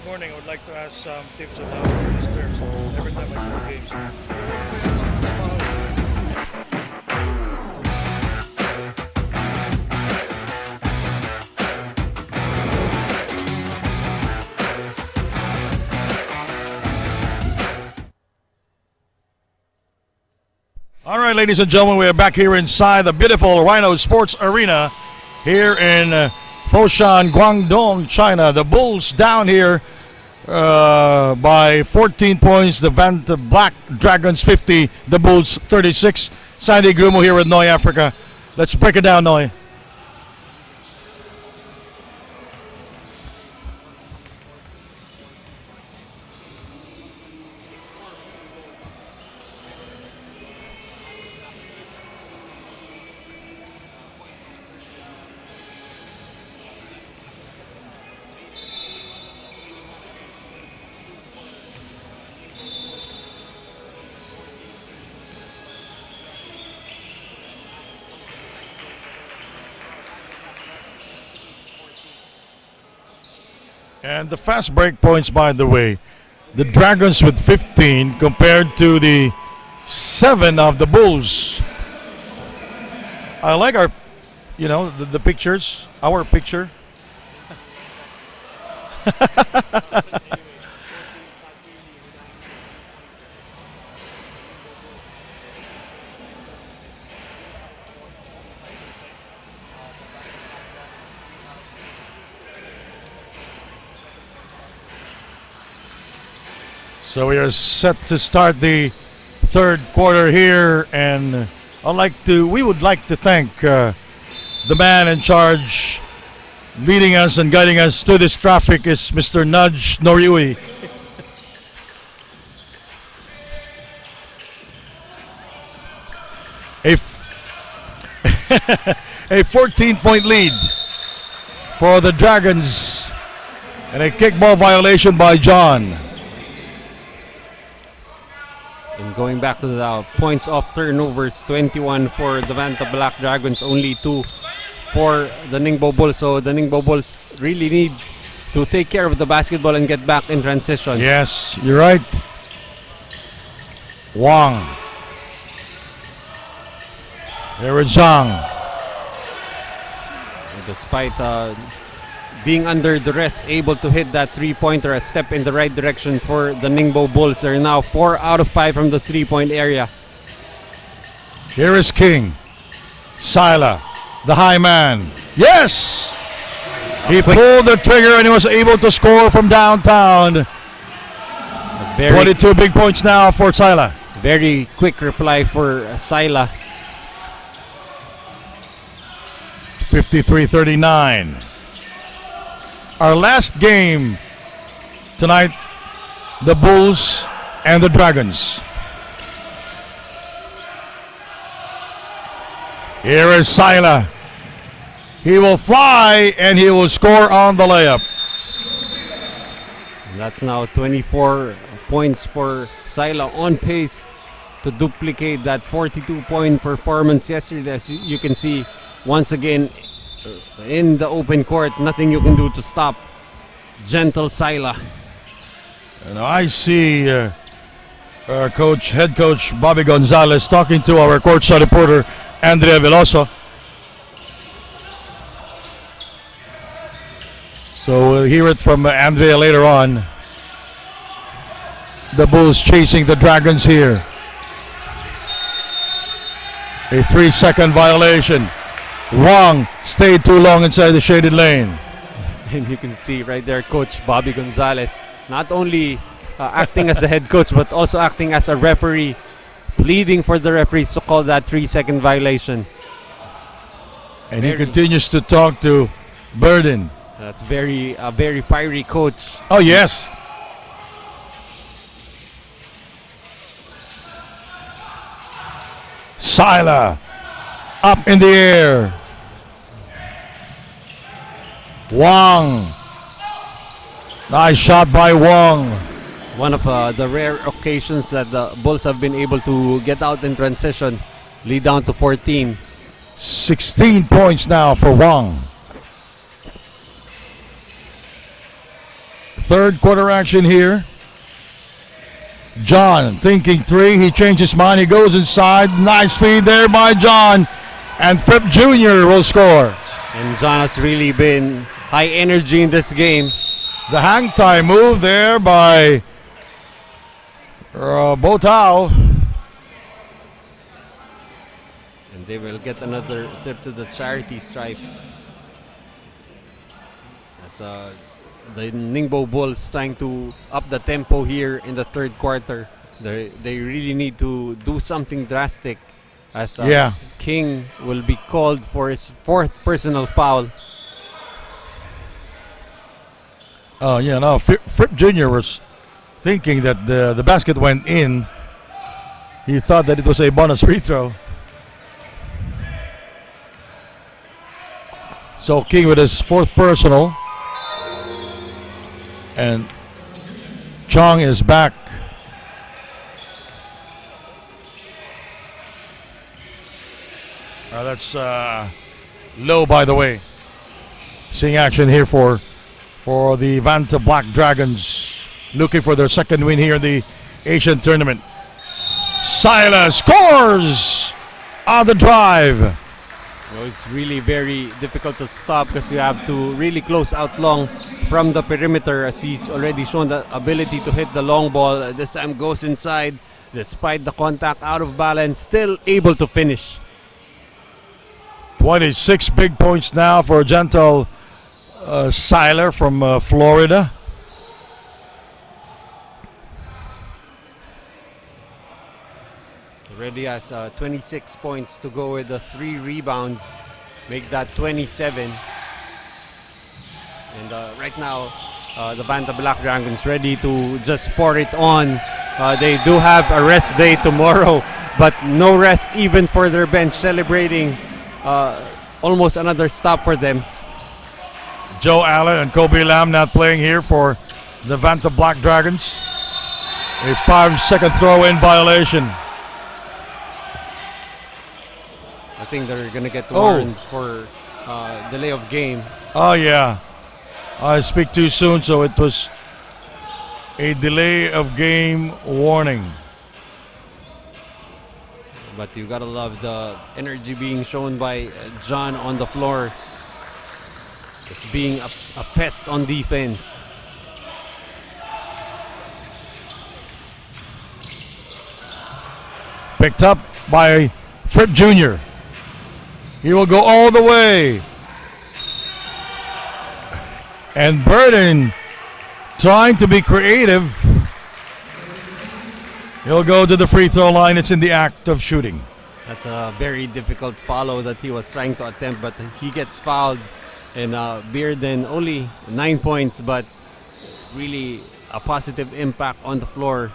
Morning, I would like to ask some tips on how to use terms every time I go games. All right, ladies and gentlemen, we are back here inside the beautiful Rhino Sports Arena here in Foshan, Guangdong, China. The Bulls down here by 14 points. The Vantablack Dragons 50, the Bulls 36. Sandy Grumo here with Noy Africa. Let's break it down, Noy. And the fast break points, by the way, the Dragons with 15 compared to the 7 of the Bulls. I like our, the pictures, our picture. So we are set to start the third quarter here, and we would like to thank the man in charge, leading us and guiding us through this traffic is Mr. Nudge Noriui. A 14-point lead for the Dragons, and a kickball violation by John. And going back to the points of turnovers, 21 for the Vantablack Dragons, only 2 for the Ningbo Bulls. So the Ningbo Bulls really need to take care of the basketball and get back in transition. Yes, you're right. Wang. There is Zhang. Despite being under duress, able to hit that three-pointer, a step in the right direction for the Ningbo Bulls. They're now 4 out of 5 from the three-point area. Here is King. Sila, the high man. Yes! He pulled the trigger and he was able to score from downtown. 22 big points now for Sila. Very quick reply for Sila. 53-39. Our last game tonight, the Bulls and the Dragons. Here is Sila. He will fly and he will score on the layup. That's now 24 points for Sila, on pace to duplicate that 42-point performance yesterday. As you can see, once again, in the open court, nothing you can do to stop gentle Sila. And I see our head coach Bobby Gonzalez talking to our courtside reporter Andrea Veloso. So we'll hear it from Andrea later on. The Bulls chasing the Dragons here. A 3-second violation. Wong stayed too long inside the shaded lane. And you can see right there, Coach Bobby Gonzalez not only acting as the head coach, but also acting as a referee, pleading for the referees to call that 3-second violation. And he continues to talk to Burden. That's a very fiery coach. Oh, yes. Sila up in the air. Wong. Nice shot by Wong. One of the rare occasions that the Bulls have been able to get out in transition, lead down to 14. 16 points now for Wong. Third quarter action here. John thinking three. He changes his mind. He goes inside. Nice feed there by John. And Fripp Jr. will score. And John has really been high energy in this game. The hang time move there by Botao. And they will get another trip to the charity stripe. That's the Ningbo Bulls trying to up the tempo here in the third quarter. They really need to do something drastic, as King will be called for his 4th personal foul. Oh, yeah, no. Fripp Jr. was thinking that the basket went in. He thought that it was a bonus free throw. So King with his 4th personal. And Chong is back. That's low, by the way. Seeing action here for the Vantablack Dragons, looking for their 2nd win here in the Asian tournament. Sila scores on the drive. Well, it's really very difficult to stop because you have to really close out long from the perimeter, as he's already shown the ability to hit the long ball. This time goes inside, despite the contact, out of balance, still able to finish. 26 big points now for gentle Sila from Florida. Already has 26 points to go with the 3 rebounds. Make that 27. And right now, the Vantablack Dragons ready to just pour it on. They do have a rest day tomorrow, but no rest even for their bench, celebrating almost another stop for them. Joe Allen and Kobe Lam not playing here for the Vantablack Dragons. A 5-second throw-in violation. I think they're going to get warned for delay of game. Oh, yeah. I speak too soon, so it was a delay of game warning. But you gotta love the energy being shown by John on the floor. Just being a pest on defense. Picked up by Fripp Jr. He will go all the way. And Burden trying to be creative. He'll go to the free throw line. It's in the act of shooting. That's a very difficult follow that he was trying to attempt, but he gets fouled. And Bearden only 9 points, but really a positive impact on the floor.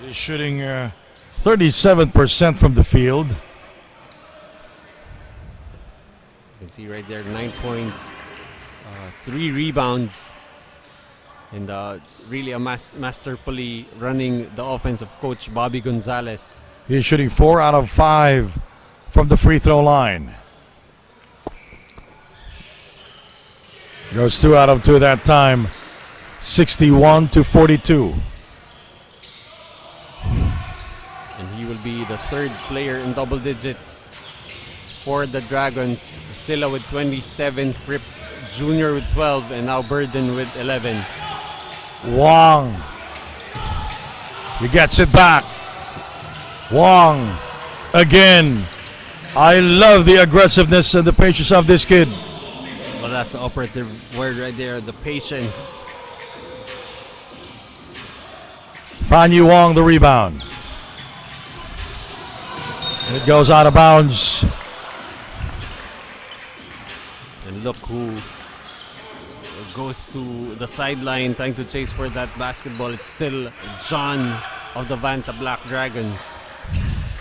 He's shooting 37% from the field. You can see right there, 9 points, 3 rebounds, and really a masterfully running the offense of Coach Bobby Gonzalez. He's shooting 4 out of 5 from the free throw line. Goes 2 out of 2 that time. 61-42. And he will be the third player in double digits for the Dragons. Silla with 27, Fripp Jr. with 12, and now Burden with 11. Wong. He gets it back. Wong again. I love the aggressiveness and the patience of this kid. Well, that's the operative word right there, the patience. Fanyu Wong the rebound. And it goes out of bounds. And look who goes to the sideline trying to chase for that basketball. It's still John of the Vantablack Dragons.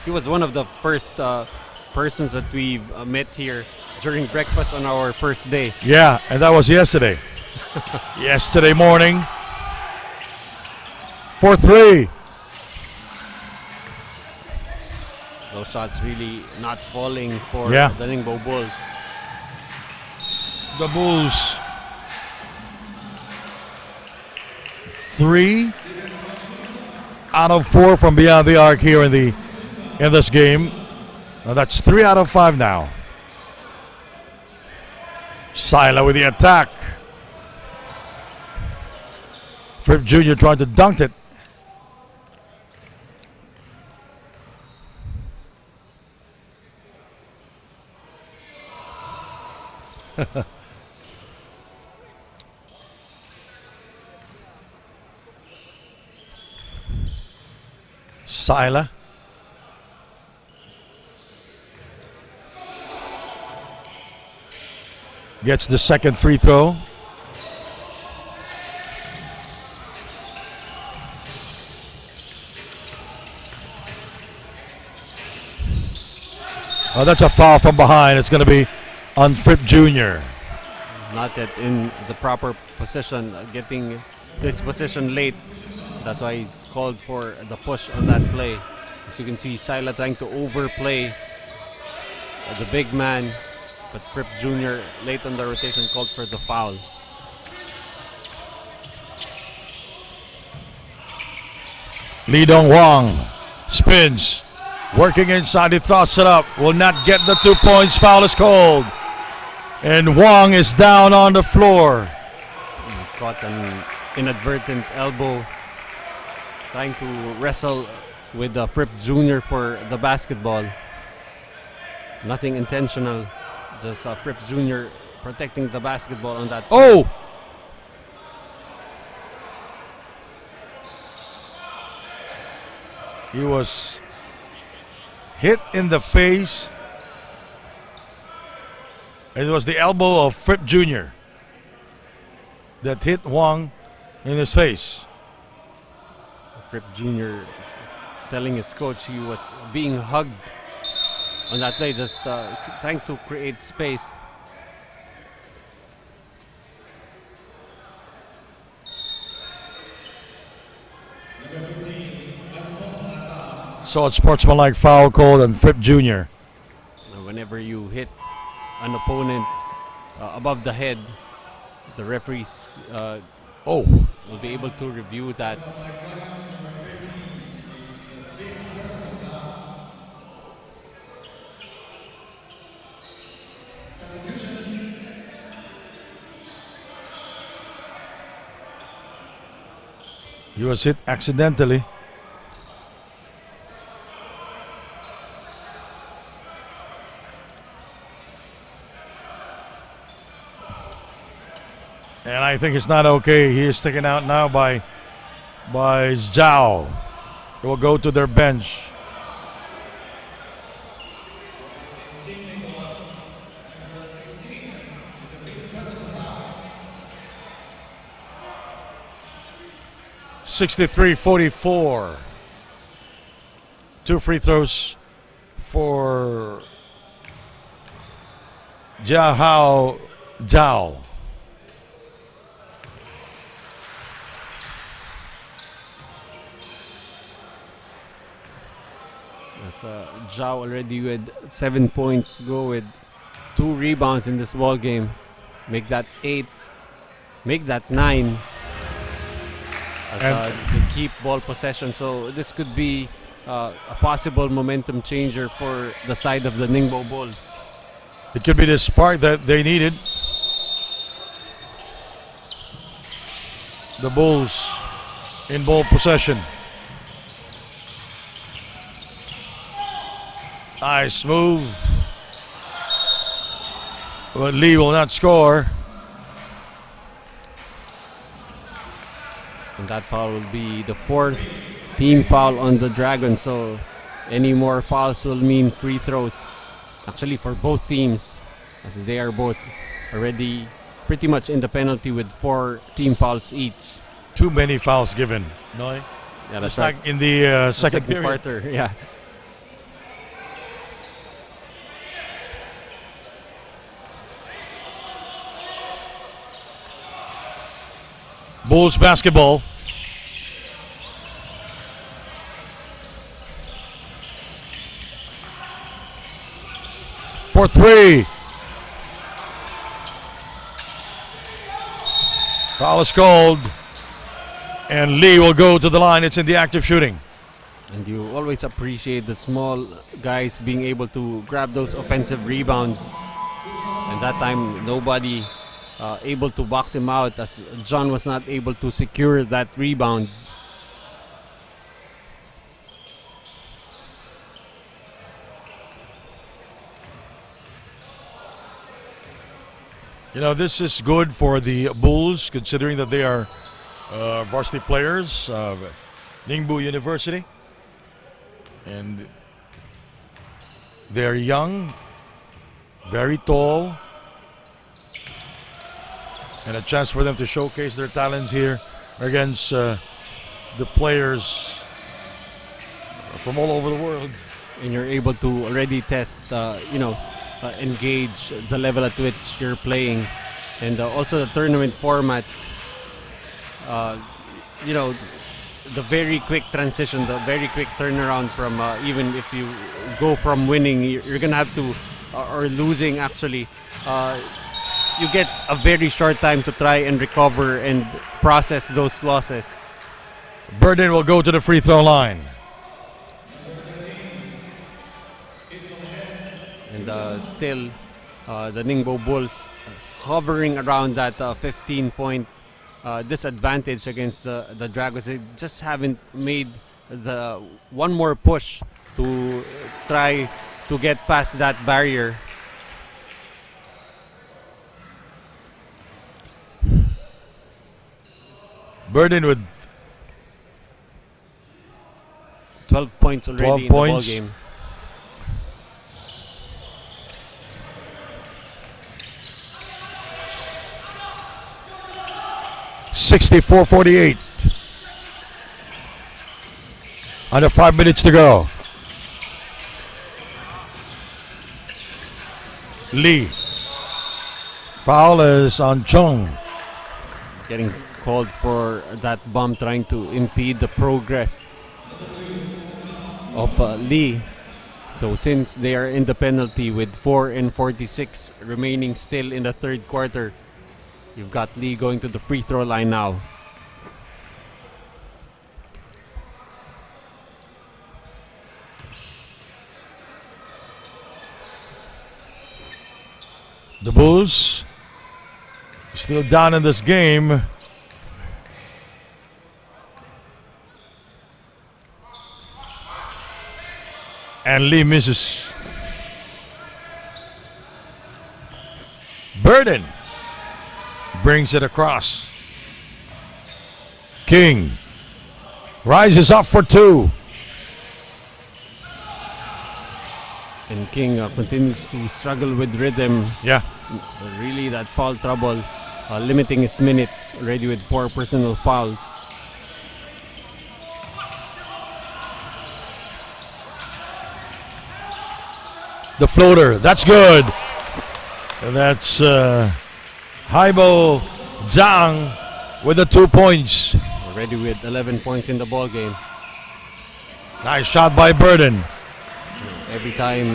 He was one of the first persons that we've met here during breakfast on our first day. Yeah, and that was yesterday. Yesterday morning. For 3. Those shots really not falling for Yeah. the Ningbo Bulls. The Bulls 3 out of 4 from beyond the arc here in this game. Now that's 3 out of 5 now. Sila with the attack. Fripp Jr. trying to dunk it. Sila. Gets the second free throw. Oh, that's a foul from behind. It's going to be on Fripp Jr. Not yet in the proper position, getting this position late. That's why he's called for the push on that play. As you can see, Sila trying to overplay the big man, but Fripp Jr. late on the rotation called for the foul. Lee Dong Wong spins, working inside, he throws it up, will not get the 2 points, foul is called. And Wong is down on the floor. He caught an inadvertent elbow, trying to wrestle with Fripp Jr. for the basketball. Nothing intentional, just Fripp Jr. protecting the basketball on that. Oh! He was hit in the face. It was the elbow of Fripp Jr. that hit Wong in his face. Fripp Jr. telling his coach he was being hugged on that play, just trying to create space. So it's sportsmanlike foul called on Fripp Jr. Whenever you hit an opponent above the head, the referees will be able to review that. He was hit accidentally. And I think it's not okay. He is taken out now by Zhao. They will go to their bench. (63-44). 2 free throws for Zhao. Zhao already with 7 points, go with 2 rebounds in this ball game. Make that 8, make that 9. As they keep ball possession, so this could be a possible momentum changer for the side of the Ningbo Bulls. It could be the spark that they needed. The Bulls in ball possession. Nice move. But Lee will not score. And that foul will be the 4th team foul on the Dragons. So any more fouls will mean free throws. Actually for both teams, as they are both already pretty much in the penalty with 4 team fouls each. Too many fouls given. No? Yeah, that's Just right. like in the second period. quarter. Yeah. Bulls basketball. For 3. Foul is called. And Lee will go to the line. It's in the act of shooting. And you always appreciate the small guys being able to grab those offensive rebounds. And that time, nobody able to box him out, as John was not able to secure that rebound. You know, this is good for the Bulls, considering that they are varsity players of Ningbo University. And they're young, very tall, and a chance for them to showcase their talents here against the players from all over the world. And you're able to already test, engage the level at which you're playing. And also the tournament format, the very quick transition, the very quick turnaround from even if you go from winning, you're going to have to, or losing actually, you get a very short time to try and recover and process those losses. Burden will go to the free throw line. And still, the Ningbo Bulls hovering around that 15-point disadvantage against the Dragons. They just haven't made the one more push to try to get past that barrier. Burden with 12 points already 12 in the ball points. game. (64-48). Under 5 minutes to go. Lee. Foul is on Chung. Getting called for that bump, trying to impede the progress of Lee. So since they are in the penalty with 4:46 remaining still in the third quarter, you've got Lee going to the free throw line now. The Bulls still down in this game. And Lee misses. Burden brings it across. King rises up for two. And King continues to struggle with rhythm. Yeah. Really that foul trouble, limiting his minutes, already with 4 personal fouls. The floater, that's good. And that's Haibo Zhang with the 2 points. Already with 11 points in the ball game. Nice shot by Burden. Every time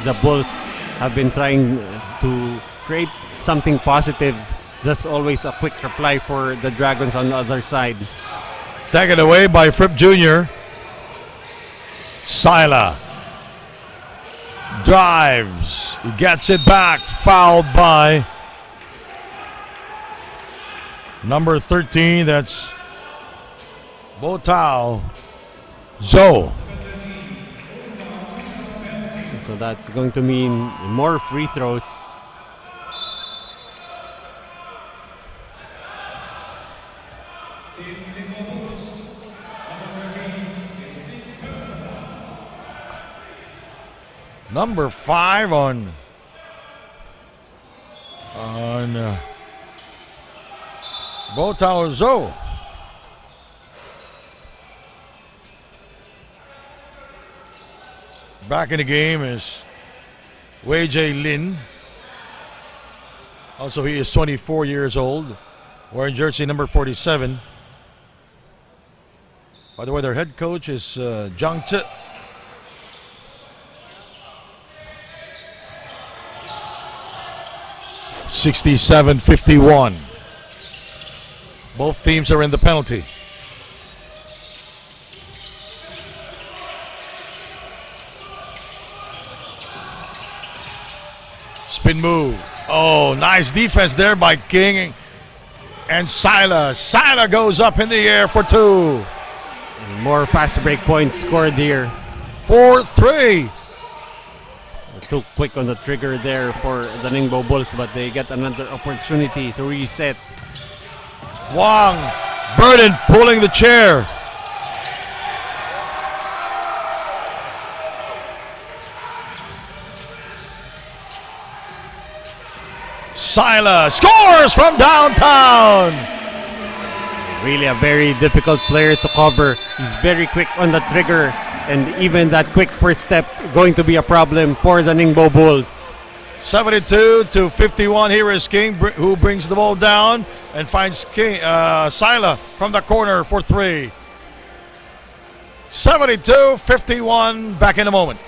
the Bulls have been trying to create something positive, there's always a quick reply for the Dragons on the other side. Taken away by Fripp Jr. Sila drives. He gets it back. Fouled by number 13. That's Botao Zhou. So that's going to mean more free throws. Number 5 on Botao Zhou. Back in the game is Wei J. Lin. Also, he is 24 years old, wearing jersey number 47. By the way, their head coach is Zhang Tze. (67-51). Both teams are in the penalty. Spin move. Oh, nice defense there by King and Sila. Sila goes up in the air for 2. More fast break points scored here. 4-3. Too quick on the trigger there for the Ningbo Bulls, but they get another opportunity to reset. Wang. Burden pulling the chair. Sila scores from downtown. Really a very difficult player to cover. He's very quick on the trigger, and even that quick first step going to be a problem for the Ningbo Bulls. 72-51. Here is King, who brings the ball down and finds Sila from the corner for 3. 72-51. Back in a moment.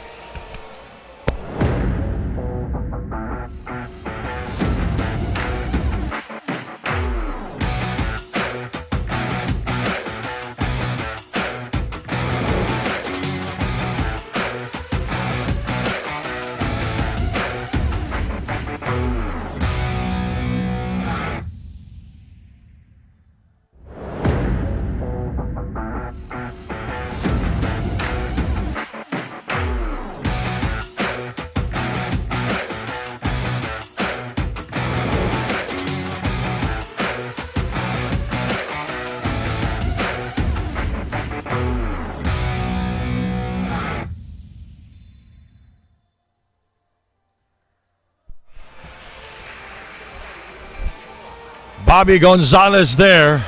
Bobby Gonzalez there,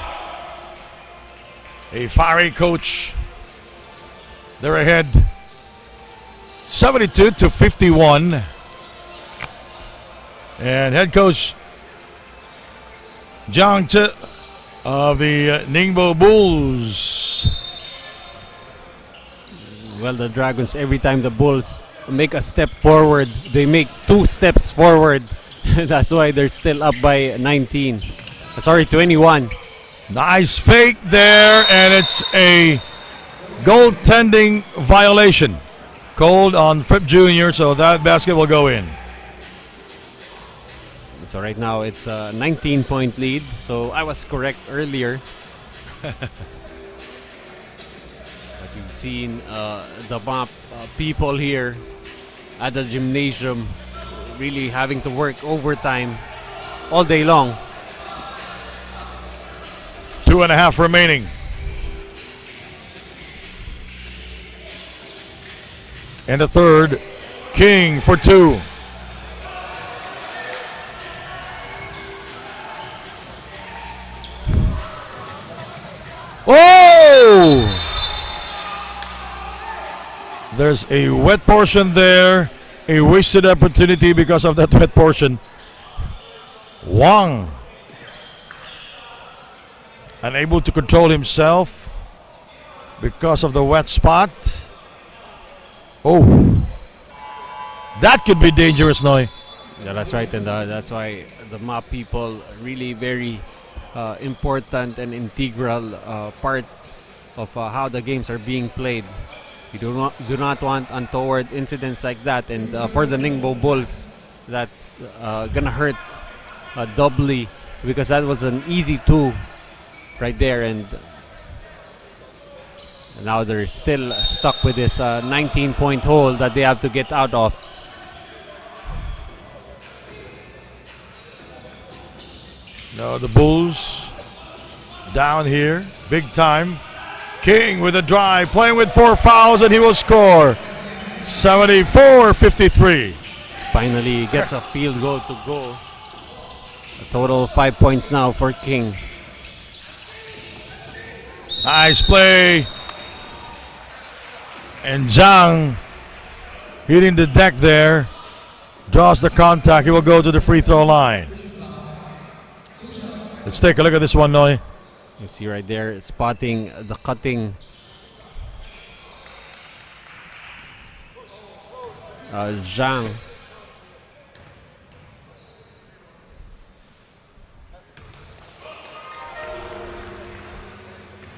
a fiery coach. They're ahead 72-51. And head coach Zhang Tze of the Ningbo Bulls. Well, the Dragons, every time the Bulls make a step forward, they make 2 steps forward. That's why they're still up by 19. Sorry, 21. Nice fake there, and it's a goaltending violation called on Fripp Jr., so that basket will go in. So right now it's a 19-point lead. So I was correct earlier. But you've seen the map people here at the gymnasium really having to work overtime all day long. 2.5 remaining. And the third, King for 2. Oh! There's a wet portion there. A wasted opportunity because of that wet portion. Wang, unable to control himself because of the wet spot. Oh, that could be dangerous, Noy. Yeah, that's right, and that's why the map people really very important and integral part of how the games are being played. We do not want untoward incidents like that, and for the Ningbo Bulls, that's gonna hurt doubly because that was an easy 2 right there, and now they're still stuck with this 19-point hole that they have to get out of. No, the Bulls down here, big time. King with a drive, playing with 4 fouls, and he will score. 74-53. Finally gets a field goal to go. A total of 5 points now for King. Nice play. And Zhang hitting the deck there. Draws the contact. He will go to the free throw line. Let's take a look at this one, Noy. You see right there, spotting the cutting. Zhang.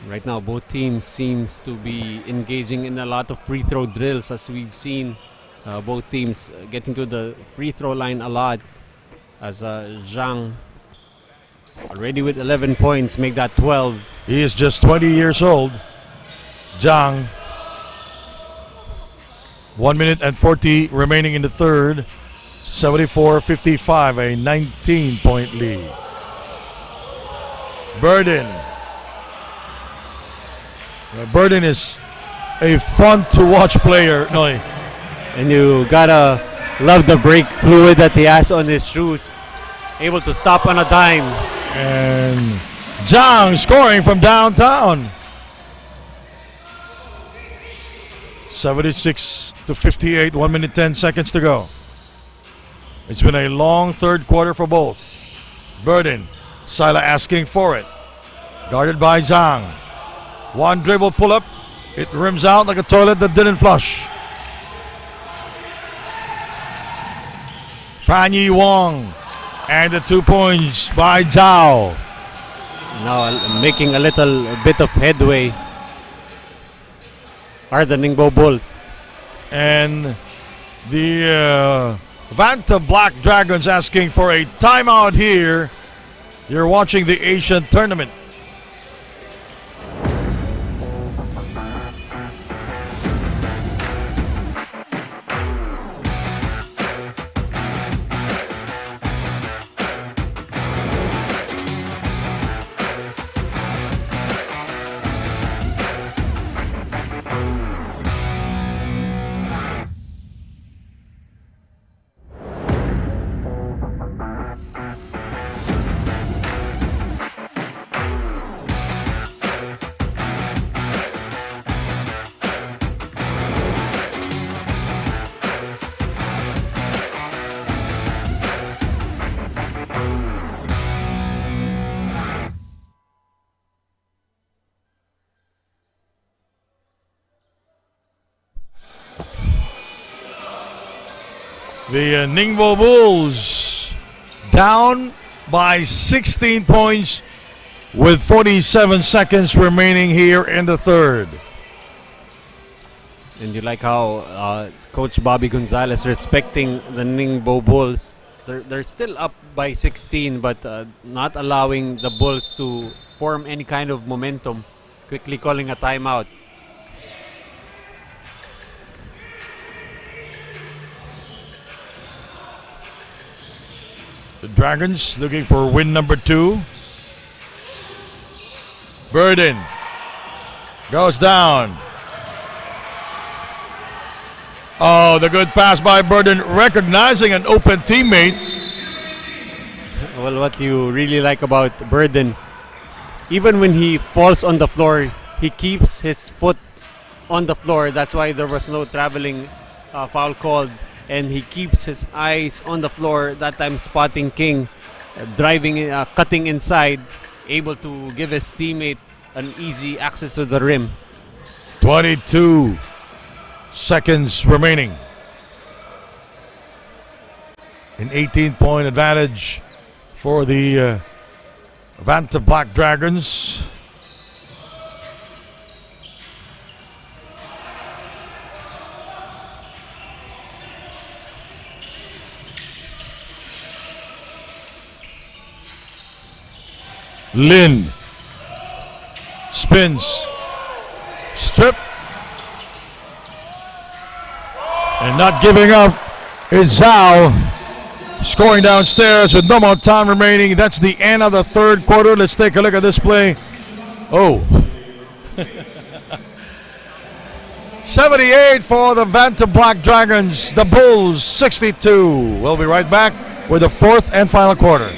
Right now, both teams seems to be engaging in a lot of free throw drills, as we've seen both teams getting to the free throw line a lot. As Zhang already with 11 points, make that 12. He is just 20 years old. Zhang. 1 minute and 40 remaining in the third. 74-55, a 19-point lead. Burden. Burden is a fun-to-watch player, Noy. And you gotta love the brake fluid that he has on his shoes. Able to stop on a dime. And Zhang scoring from downtown. 76-58, 1 minute 10 seconds to go. It's been a long third quarter for both. Burden, Sila asking for it. Guarded by Zhang. One dribble pull up. It rims out like a toilet that didn't flush. Fanyi Wong. And the 2 points by Zhao. Now making a little bit of headway are the Ningbo Bulls. And the Vantablack Dragons asking for a timeout here. You're watching the Asian tournament. The Ningbo Bulls down by 16 points with 47 seconds remaining here in the third. And you like how Coach Bobby Gonzalez respecting the Ningbo Bulls, they're still up by 16, but not allowing the Bulls to form any kind of momentum. Quickly calling a timeout. The Dragons looking for win number 2. Burden goes down. Oh, the good pass by Burden, recognizing an open teammate. Well, what you really like about Burden, even when he falls on the floor, he keeps his foot on the floor. That's why there was no traveling foul called. And he keeps his eyes on the floor, that time spotting King, driving, cutting inside, able to give his teammate an easy access to the rim. 22 seconds remaining. An 18-point advantage for the Vantablack Dragons. Lin spins, strip, and not giving up is Zhao, scoring downstairs with no more time remaining. That's the end of the third quarter. Let's take a look at this play. Oh. 78 for the Vantablack Dragons. The Bulls 62. We'll be right back with the fourth and final quarter.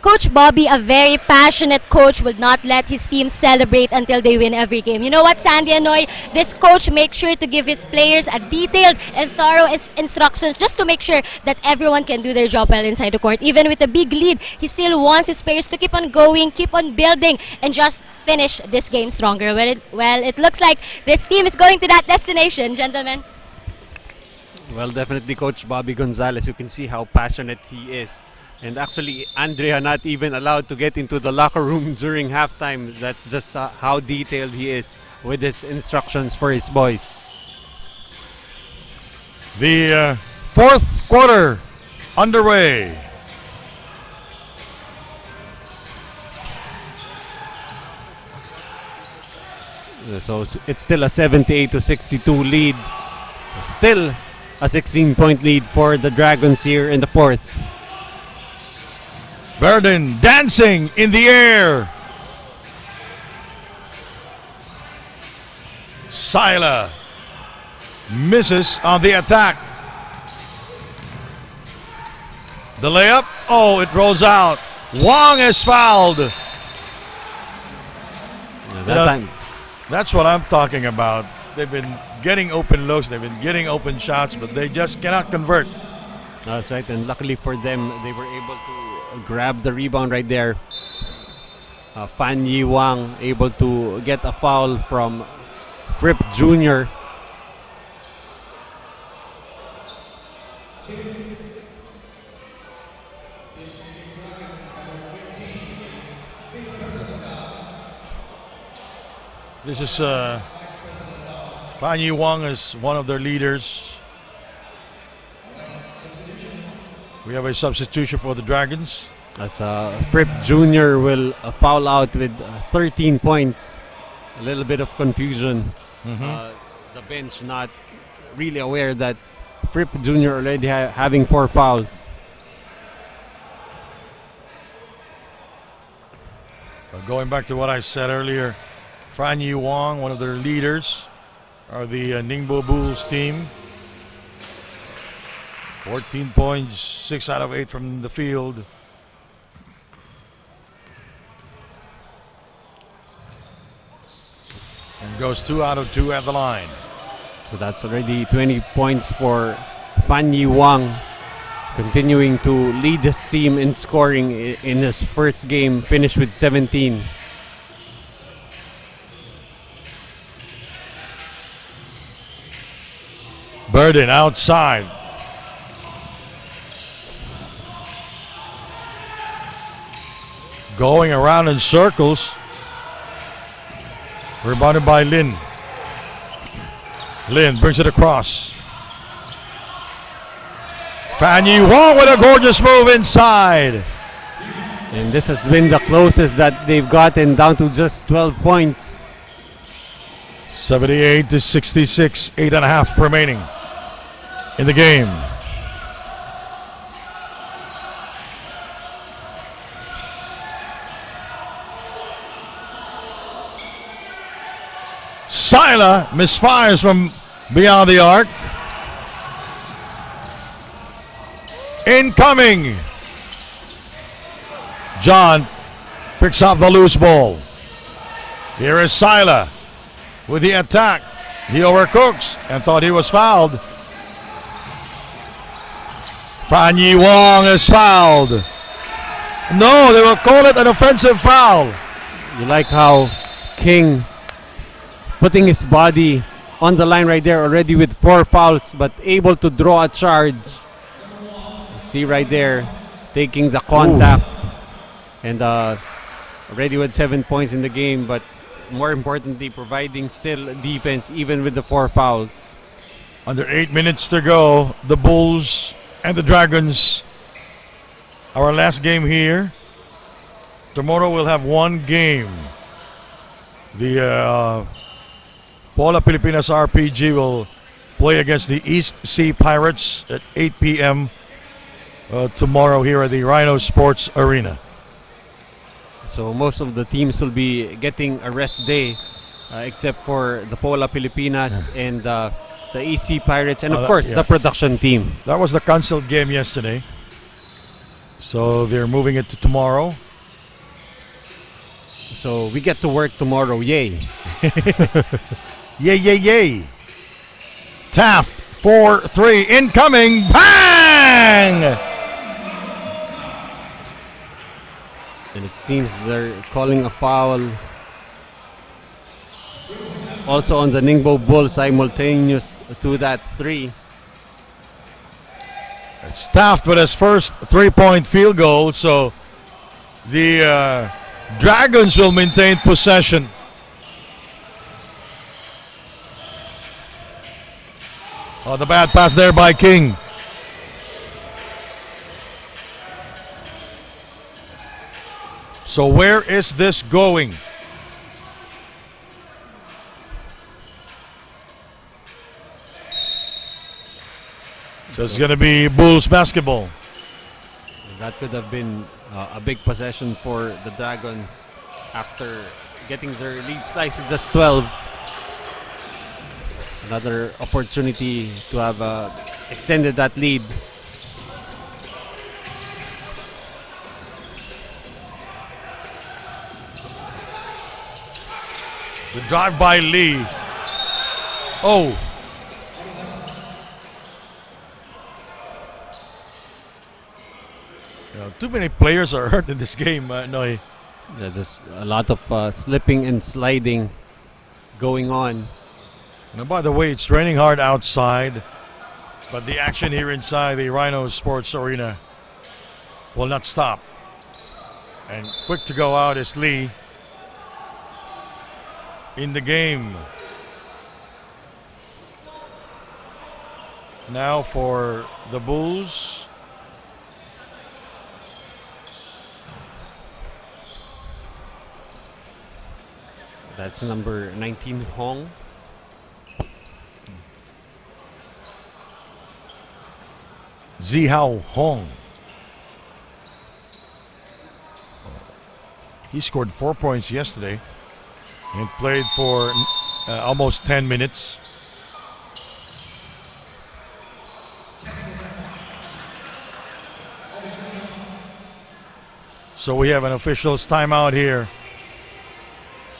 Coach Bobby, a very passionate coach, will not let his team celebrate until they win every game. You know what, Sandy and Noy? This coach makes sure to give his players a detailed and thorough instructions just to make sure that everyone can do their job well inside the court. Even with a big lead, he still wants his players to keep on going, keep on building, and just finish this game stronger. Well, it looks like this team is going to that destination, gentlemen. Well, definitely Coach Bobby Gonzalez. You can see how passionate he is. And actually, Andrea not even allowed to get into the locker room during halftime. That's just how detailed he is with his instructions for his boys. The fourth quarter underway. So it's still a 78-62 lead. Still a 16-point lead for the Dragons here in the fourth. Burden dancing in the air. Sila misses on the attack. The layup. Oh, it rolls out. Wong is fouled. Time. That's what I'm talking about. They've been getting open looks. They've been getting open shots, but they just cannot convert. That's right. And luckily for them, they were able to grab the rebound right there. Fan Yi Wang able to get a foul from Fripp Jr. This is Fan Yi Wang is one of their leaders. We have a substitution for the Dragons. As Fripp Jr. will foul out with 13 points. A little bit of confusion. The bench not really aware that Fripp Jr. already having 4 fouls. Going back to what I said earlier, Fan Yi Wong, one of their leaders, are the Ningbo Bulls team. 14 points, 6 out of 8 from the field. And goes 2 out of 2 at the line. So that's already 20 points for Fan Yi Wang, continuing to lead his team in scoring in his first game, finished with 17. Burden outside. Going around in circles. Rebounded by Lin. Lin brings it across. Fan Yi Wong with a gorgeous move inside. And this has been the closest that they've gotten, down to just 12 points. 78 to 66, 8.5 remaining in the game. Sila misfires from beyond the arc. Incoming. John picks up the loose ball. Here is Sila with the attack. He overcooks and thought he was fouled. Fan Yi Wong is fouled. No, they will call it an offensive foul. You like how King putting his body on the line right there, already with 4 fouls, but able to draw a charge. See right there, taking the contact. Ooh. And already with 7 points in the game, but more importantly, providing still defense even with the 4 fouls. Under 8 minutes to go, the Bulls and the Dragons. Our last game here. Tomorrow we'll have one game. The Paula Pilipinas RPG will play against the East Sea Pirates at 8 p.m. Tomorrow here at the Rhino Sports Arena. So most of the teams will be getting a rest day, except for the Paula Pilipinas and the EC Pirates, and of course the production team. That was the canceled game yesterday. So they're moving it to tomorrow. So we get to work tomorrow, yay. Yay, yay, yay. Taft, 4-3, incoming, bang! And it seems they're calling a foul also on the Ningbo Bulls, simultaneous to that 3. It's Taft with his first 3-point field goal, so the Dragons will maintain possession. Oh, the bad pass there by King. So where is this going? So it's going to be Bulls basketball. That could have been a big possession for the Dragons after getting their lead sliced to just 12. Another opportunity to have extended that lead. The drive by Lee. Oh. Too many players are hurt in this game, Noy. There's just a lot of slipping and sliding going on. And by the way, it's raining hard outside, but the action here inside the Rhino Sports Arena will not stop. And quick to go out is Lee in the game. Now for the Bulls. That's number 19, Hong. Zihao Hong. He scored 4 points yesterday and played for almost 10 minutes. So we have an official's timeout here.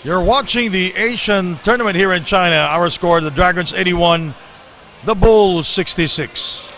You're watching the Asian tournament here in China. Our score, the Dragons 81, the Bulls 66.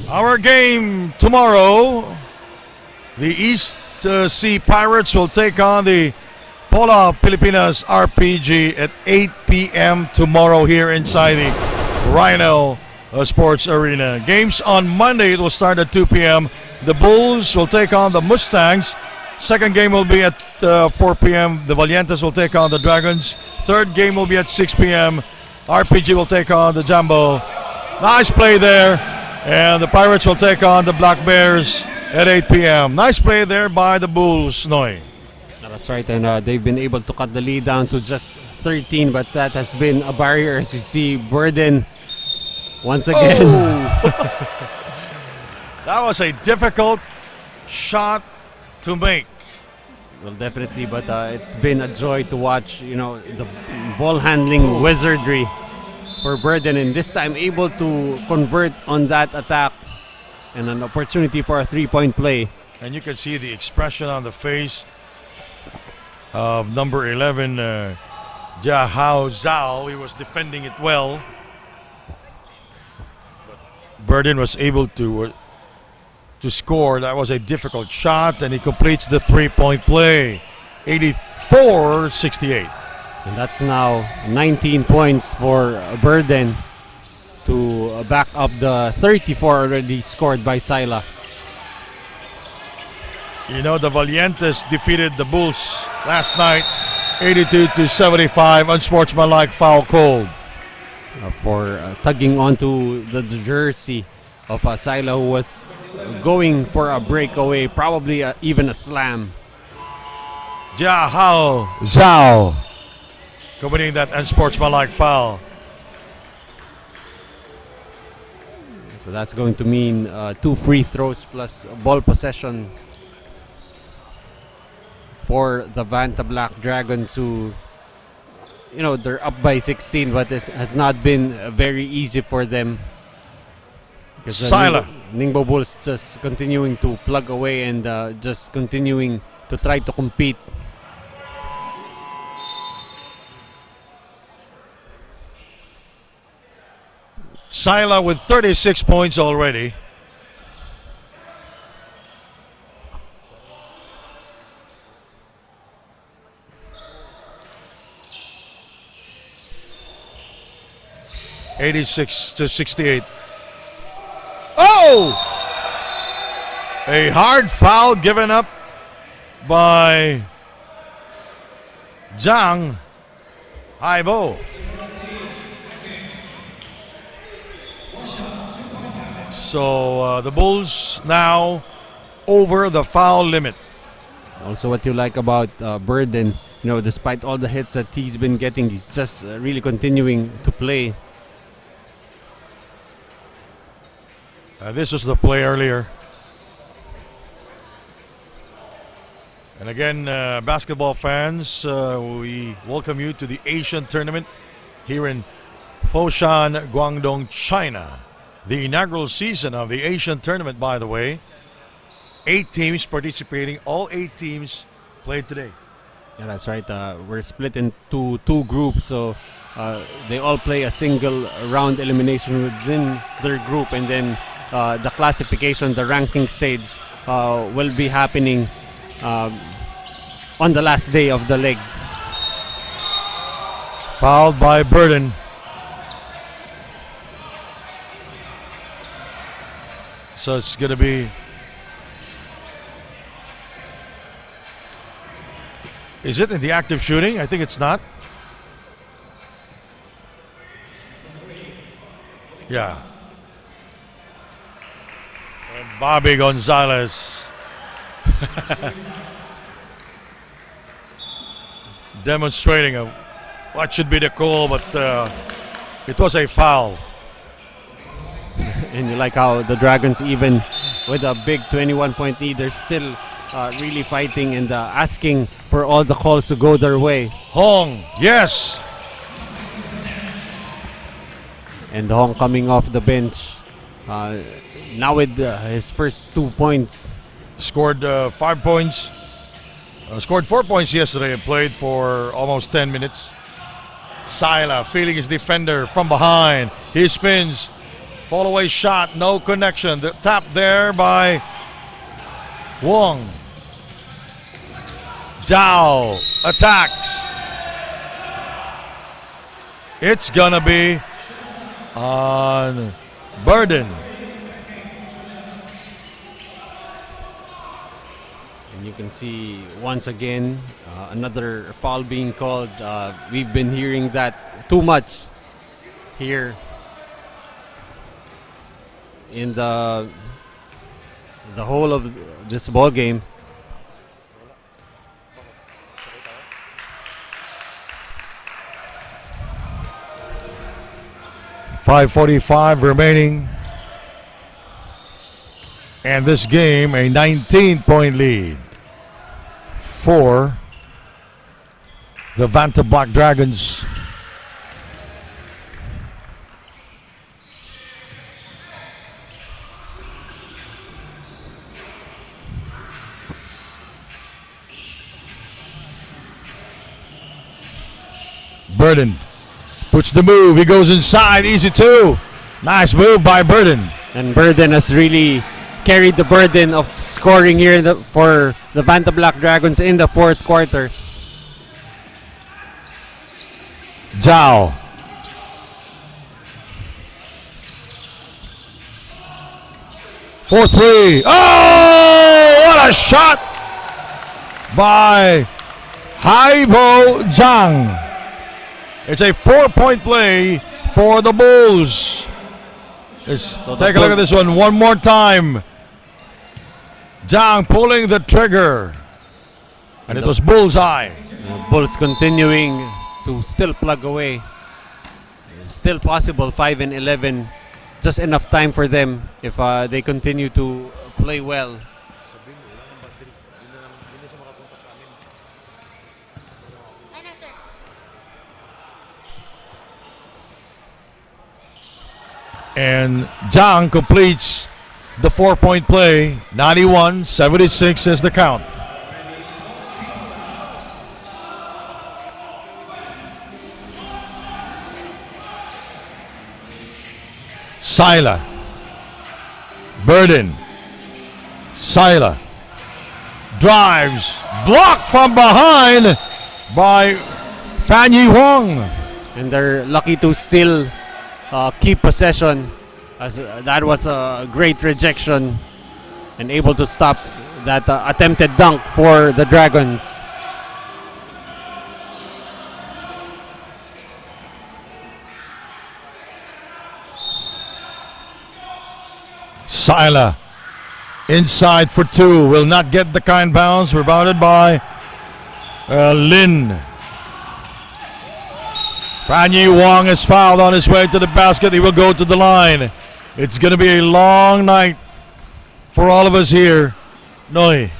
Our game tomorrow, the East Sea Pirates will take on the Pola Pilipinas RPG at 8 p.m. tomorrow here inside the Rhino Sports Arena. Games on Monday, it will start at 2 p.m. The Bulls will take on the Mustangs. Second game will be at 4 p.m. The Valientes will take on the Dragons. Third game will be at 6 p.m. RPG will take on the Jumbo. Nice play there. And the Pirates will take on the Black Bears at 8 p.m. Nice play there by the Bulls, Noy. That's right, and they've been able to cut the lead down to just 13, but that has been a barrier. As you see, Burden once again. Oh. That was a difficult shot to make. Well, definitely, but it's been a joy to watch, the ball handling wizardry for Burden, and this time able to convert on that attack and an opportunity for a 3-point play. And you can see the expression on the face of number 11, Jahao Zhao. He was defending it well. But Burden was able to score. That was a difficult shot, and he completes the 3-point play. 84-68. And that's now 19 points for Burden to back up the 34 already scored by Sila. The Valientes defeated the Bulls last night 82-75, unsportsmanlike foul called. For tugging onto the jersey of Sila, who was going for a breakaway, probably even a slam. Jahao Zhao committing that unsportsmanlike foul. So that's going to mean 2 free throws plus ball possession for the Vantablack Dragons, who, they're up by 16, but it has not been very easy for them. Because Sila. Ningbo Bulls just continuing to plug away and just continuing to try to compete. Sila with 36 points already. (86-68). Oh! A hard foul given up by Zhang Haibo. So the Bulls now over the foul limit. Also, what you like about Burden, despite all the hits that he's been getting, he's just really continuing to play. This was the play earlier. And again, basketball fans, we welcome you to the Asian Tournament here in Foshan, Guangdong, China. The inaugural season of the Asian Tournament, by the way. 8 teams participating. All 8 teams played today. Yeah, that's right. We're split into 2 groups, so they all play a single round elimination within their group, and then the classification, the ranking stage, will be happening on the last day of the leg. Fouled by Burden. So it's going to be... Is it in the active shooting? I think it's not. Yeah. And Bobby Gonzalez demonstrating what should be the call, but it was a foul. And you like how the Dragons, even with a big 21-point lead, they're still really fighting and asking for all the calls to go their way. Hong, yes. And Hong coming off the bench now with his first 2 points. Scored 5 points. Scored 4 points yesterday and played for almost 10 minutes. Sila feeling his defender from behind. He spins. Fall away shot, no connection. The tap there by Wong. Zhao attacks. It's gonna be on Burden. And you can see once again another foul being called. We've been hearing that too much here in the whole of this ball game. .5:45 remaining. And this game, a 19-point lead for the Vantablack Dragons. Burden puts the move. He goes inside. Easy 2. Nice move by Burden. And Burden has really carried the burden of scoring here for the Vantablack Dragons in the 4th quarter. Zhao. For 3. Oh, what a shot by Haibo Zhang. It's a 4-point play for the Bulls. Take a look at this one more time. Zhang pulling the trigger. And it was bullseye. Bulls continuing to still plug away. Still possible, 5 and 11. Just enough time for them if they continue to play well. And Zhang completes the 4-point play. 91-76 is the count. Sila. Burden. Sila. Drives. Blocked from behind by Fan Yi Huang. And they're lucky to still keep possession, as that was a great rejection, and able to stop that attempted dunk for the Dragons. Sila inside for 2, will not get the kind bounce. Rebounded by Lin. Fan Yi Huang is fouled on his way to the basket. He will go to the line. It's going to be a long night for all of us here. Noi.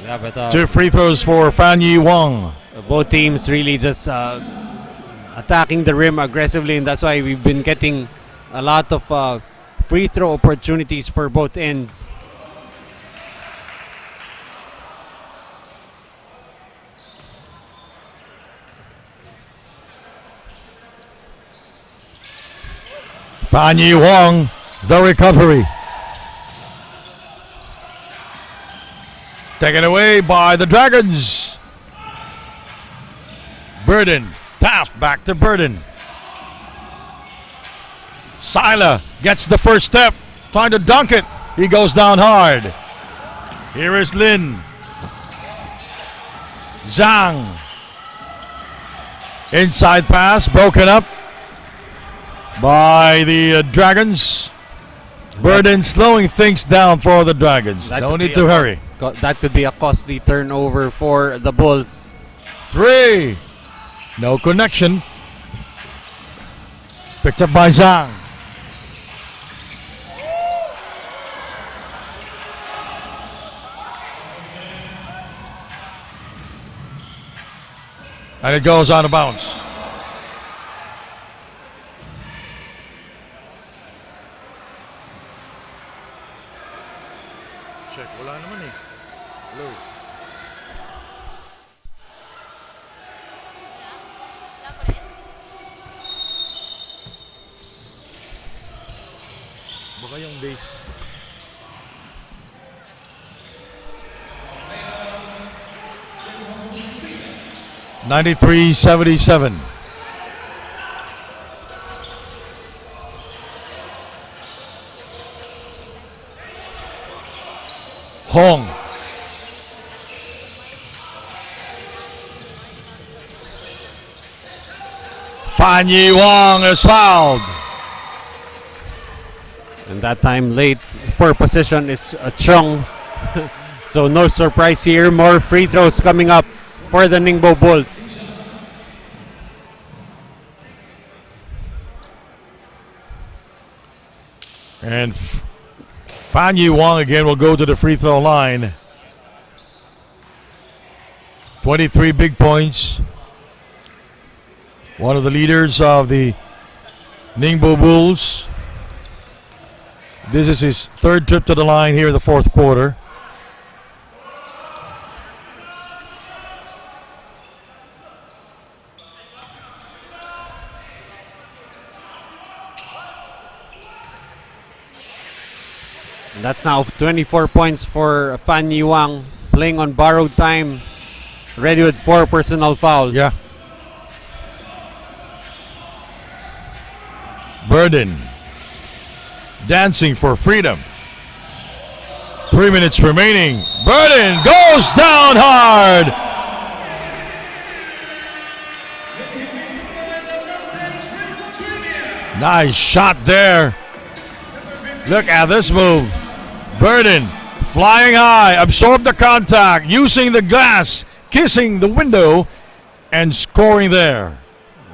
Yeah, but 2 free throws for Fan Yi Wang. both teams really just attacking the rim aggressively, and that's why we've been getting a lot of free throw opportunities for both ends. Fan Yi Wang, the recovery. Taken away by the Dragons. Burden, Taft back to Burden. Sila gets the first step, trying to dunk it. He goes down hard. Here is Lin. Zhang. Inside pass, broken up by the Dragons. Burden slowing things down for the Dragons. That No could need be to hurry. That could be a costly turnover for the Bulls. 3. No connection. Picked up by Zhang. And it goes out of bounds. Check, wala naman eh. Hello. Baka yung base. $93.77. Hong. Fan Yi Wang is fouled. And that time late for possession is Chung. So no surprise here. More free throws coming up for the Ningbo Bulls. And Fan Yi Wang again will go to the free throw line. 23 big points. One of the leaders of the Ningbo Bulls. This is his third trip to the line here in the fourth quarter. And that's now 24 points for Fan Yi Wang, playing on borrowed time, ready with 4 personal fouls. Yeah. Burden dancing for freedom. 3 minutes remaining. Burden goes down hard. Nice shot there. Look at this move. Burden flying high, absorbed the contact, using the glass, kissing the window, and scoring there.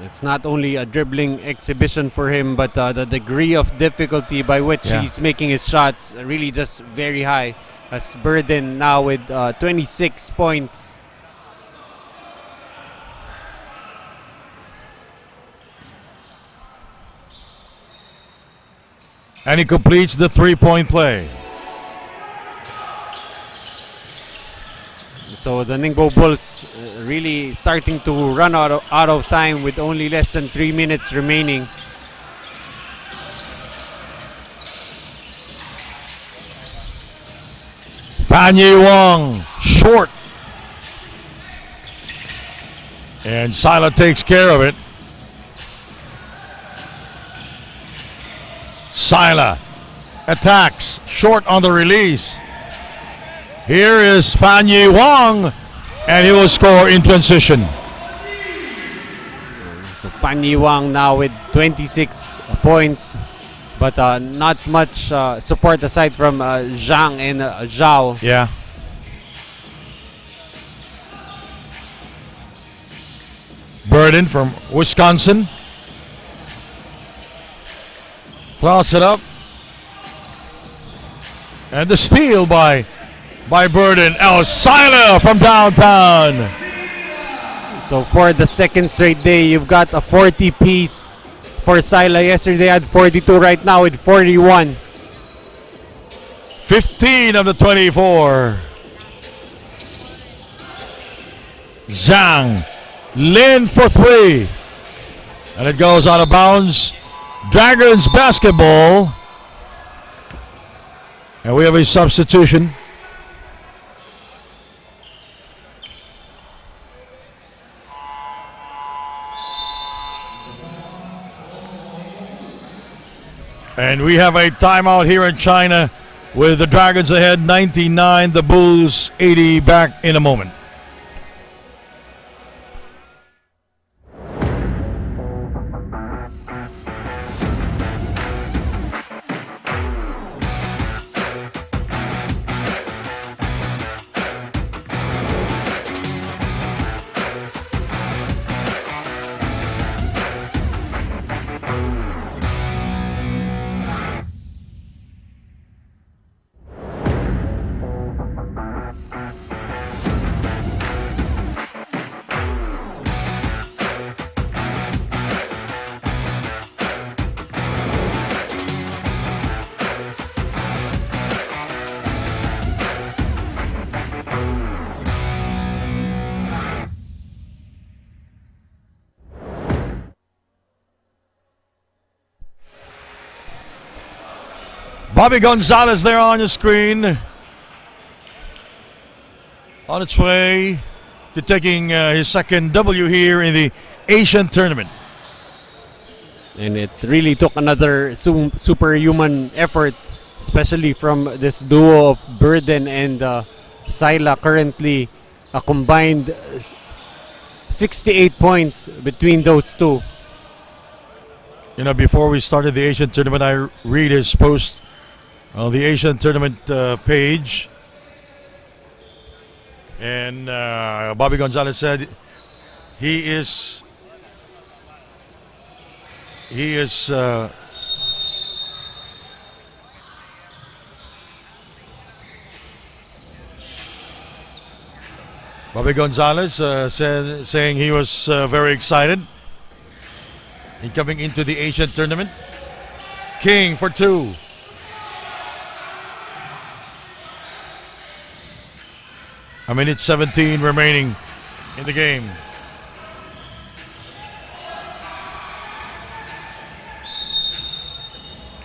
It's not only a dribbling exhibition for him, but the degree of difficulty by which he's making his shots really just very high. As Burden now with 26 points. And he completes the three-point play. So the Ningbo Bulls really starting to run out of time with only less than 3 minutes remaining. Fan Yi Wang, short. And Sila takes care of it. Sila attacks, short on the release. Here is Fan Yi Wang, and he will score in transition. So Fan Yi Wang now with 26 points, but not much support aside from Zhang and Zhao. Yeah. Burden from Wisconsin. Throws it up. And the steal by by Burden. Sila from downtown. So for the second straight day, you've got a 40-piece for Sila. Yesterday had 42, right now with 41. 15 of the 24. Zhang. Lin for 3. And it goes out of bounds. Dragons basketball. And we have a substitution. And we have a timeout here in China with the Dragons ahead 99, the Bulls 80. Back in a moment. Bobby Gonzalez there on your screen. On its way to taking his second W here in the Asian tournament. And it really took another superhuman effort, especially from this duo of Burden and Sila. Currently a combined 68 points between those two. You know, before we started the Asian tournament, I read his post on the Asian tournament page. And Bobby Gonzalez said he is Bobby Gonzalez saying he was very excited in coming into the Asian tournament. King for 2. A minute 17 remaining in the game.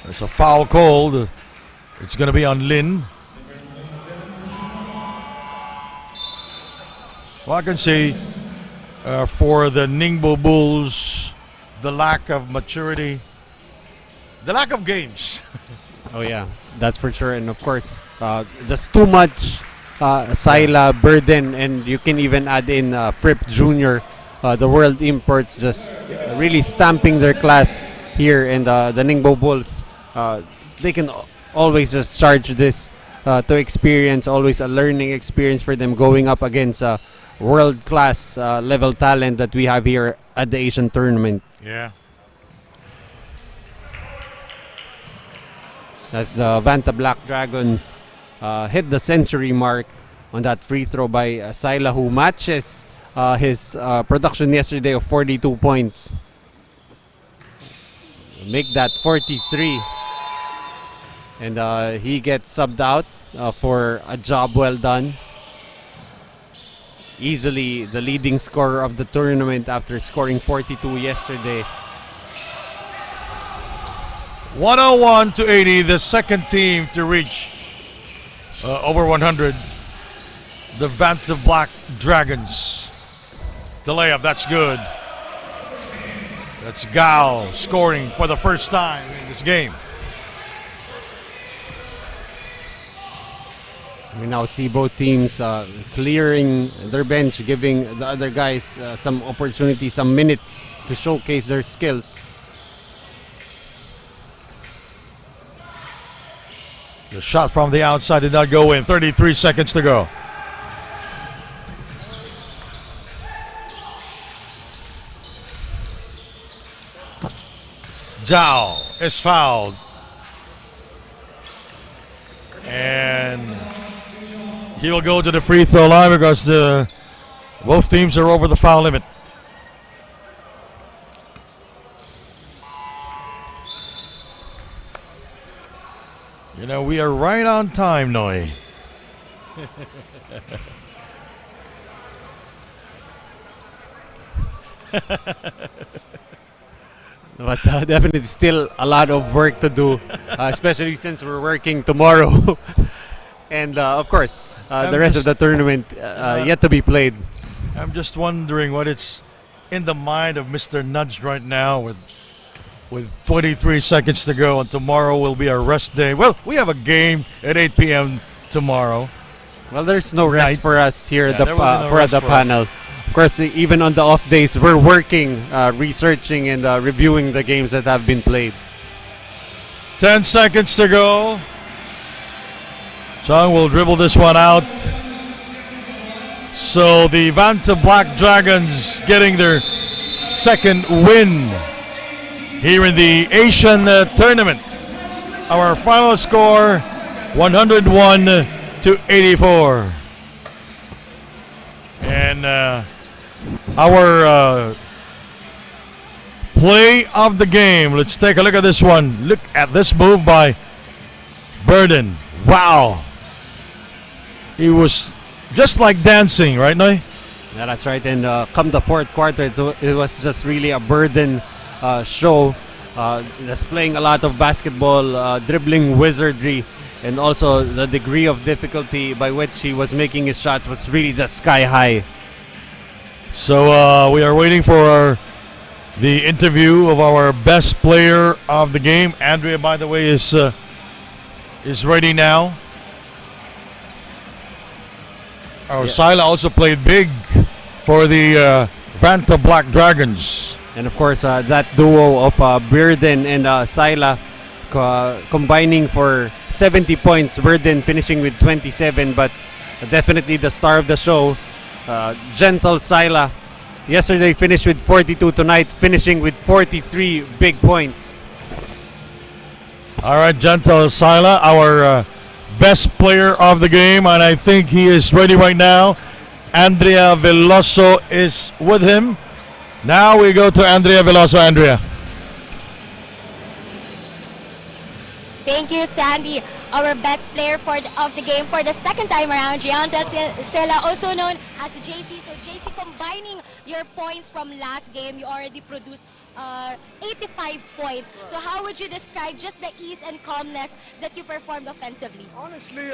There's a foul called. It's going to be on Lin. Well, I can see for the Ningbo Bulls, the lack of maturity, the lack of games. Oh yeah, that's for sure. And of course, just too much Sila, Burden, and you can even add in Fripp Jr., the world imports, just really stamping their class here. And the Ningbo Bulls, they can always just charge this to experience, always a learning experience for them going up against world-class level talent that we have here at the Asian tournament. Yeah. As the Vantablack Dragons hit the century mark on that free throw by Sila, who matches his production yesterday of 42 points. Make that 43. And he gets subbed out for a job well done. Easily the leading scorer of the tournament after scoring 42 yesterday. 101 to 80, the second team to reach over 100. The Vantablack Dragons. The layup, that's good. That's Gao scoring for the first time in this game. We now see both teams clearing their bench, giving the other guys some opportunity, some minutes to showcase their skills. The shot from the outside did not go in. 33 seconds to go. Zhao is fouled. And He will go to the free throw line because both teams are over the foul limit. You know, we are right on time, Noy. But definitely still a lot of work to do, especially since we're working tomorrow. And of course, the rest of the tournament yet to be played. I'm just wondering what it's in the mind of Mr. Nudge right now with 23 seconds to go, and tomorrow will be our rest day. Well, we have a game at 8 p.m. tomorrow. Well, there's no rest Night. for us here Yeah, there will be no for rest the for us. panel. Of course, even on the off days, we're working, researching, and reviewing the games that have been played. 10 seconds to go. Chong will dribble this one out. So the Vantablack Dragons getting their second win here in the Asian tournament. Our final score 101 to 84. And our play of the game. Let's take a look at this one. Look at this move by Burden. Wow. He was just like dancing, right, Noy? Yeah, that's right. And come the fourth quarter, it was just really a Burden show, displaying a lot of basketball, dribbling wizardry, and also the degree of difficulty by which he was making his shots was really just sky high. So we are waiting for the interview of our best player of the game. Andrea, by the way, is ready now. Our Sila also played big for the Vantablack Dragons. And of course, that duo of Burden and Sila combining for 70 points. Burden finishing with 27, but definitely the star of the show, Gentle Sila. Yesterday finished with 42, tonight finishing with 43 big points. All right, Gentle Sila, our best player of the game, and I think he is ready right now. Andrea Veloso is with him. Now we go to Andrea Veloso. Andrea. Thank you, Sandy. Our best player of the game for the second time around, Gianta Sela, also known as JC. So JC, combining your points from last game, you already produced 85 points. So how would you describe just the ease and calmness that you performed offensively? Honestly,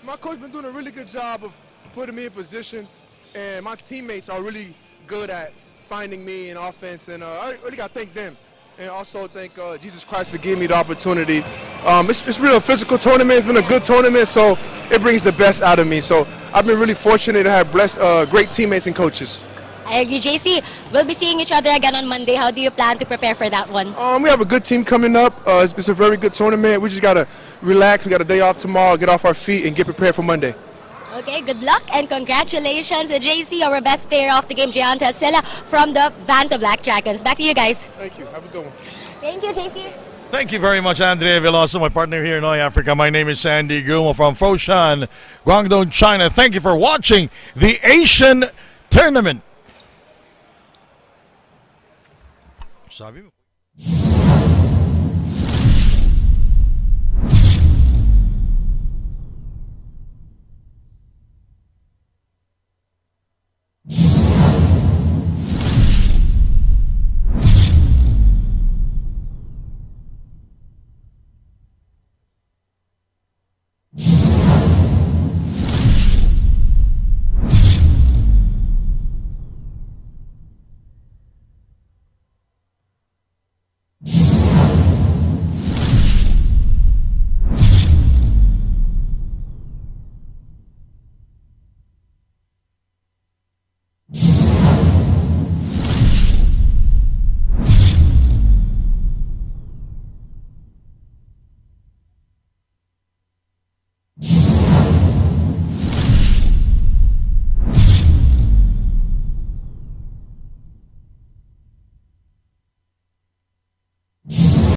my coach been doing a really good job of putting me in position, and my teammates are really good at finding me in offense, and I really got to thank them. And also thank Jesus Christ for giving me the opportunity. It's really a physical tournament. It's been a good tournament, so it brings the best out of me. So I've been really fortunate to have great teammates and coaches. I agree, JC. We'll be seeing each other again on Monday. How do you plan to prepare for that one? We have a good team coming up. It's a very good tournament. We just got to relax. We got a day off tomorrow, get off our feet, and get prepared for Monday. Okay, good luck and congratulations, JC, our best player of the game, Gianta Sela from the Vantablack Dragons. Back to you guys. Thank you. Have a good one. Thank you, JC. Thank you very much, Andrea Veloso, my partner here in Noy Africa. My name is Sandy Gumo from Foshan, Guangdong, China. Thank you for watching the Asian Tournament. Sabi mo.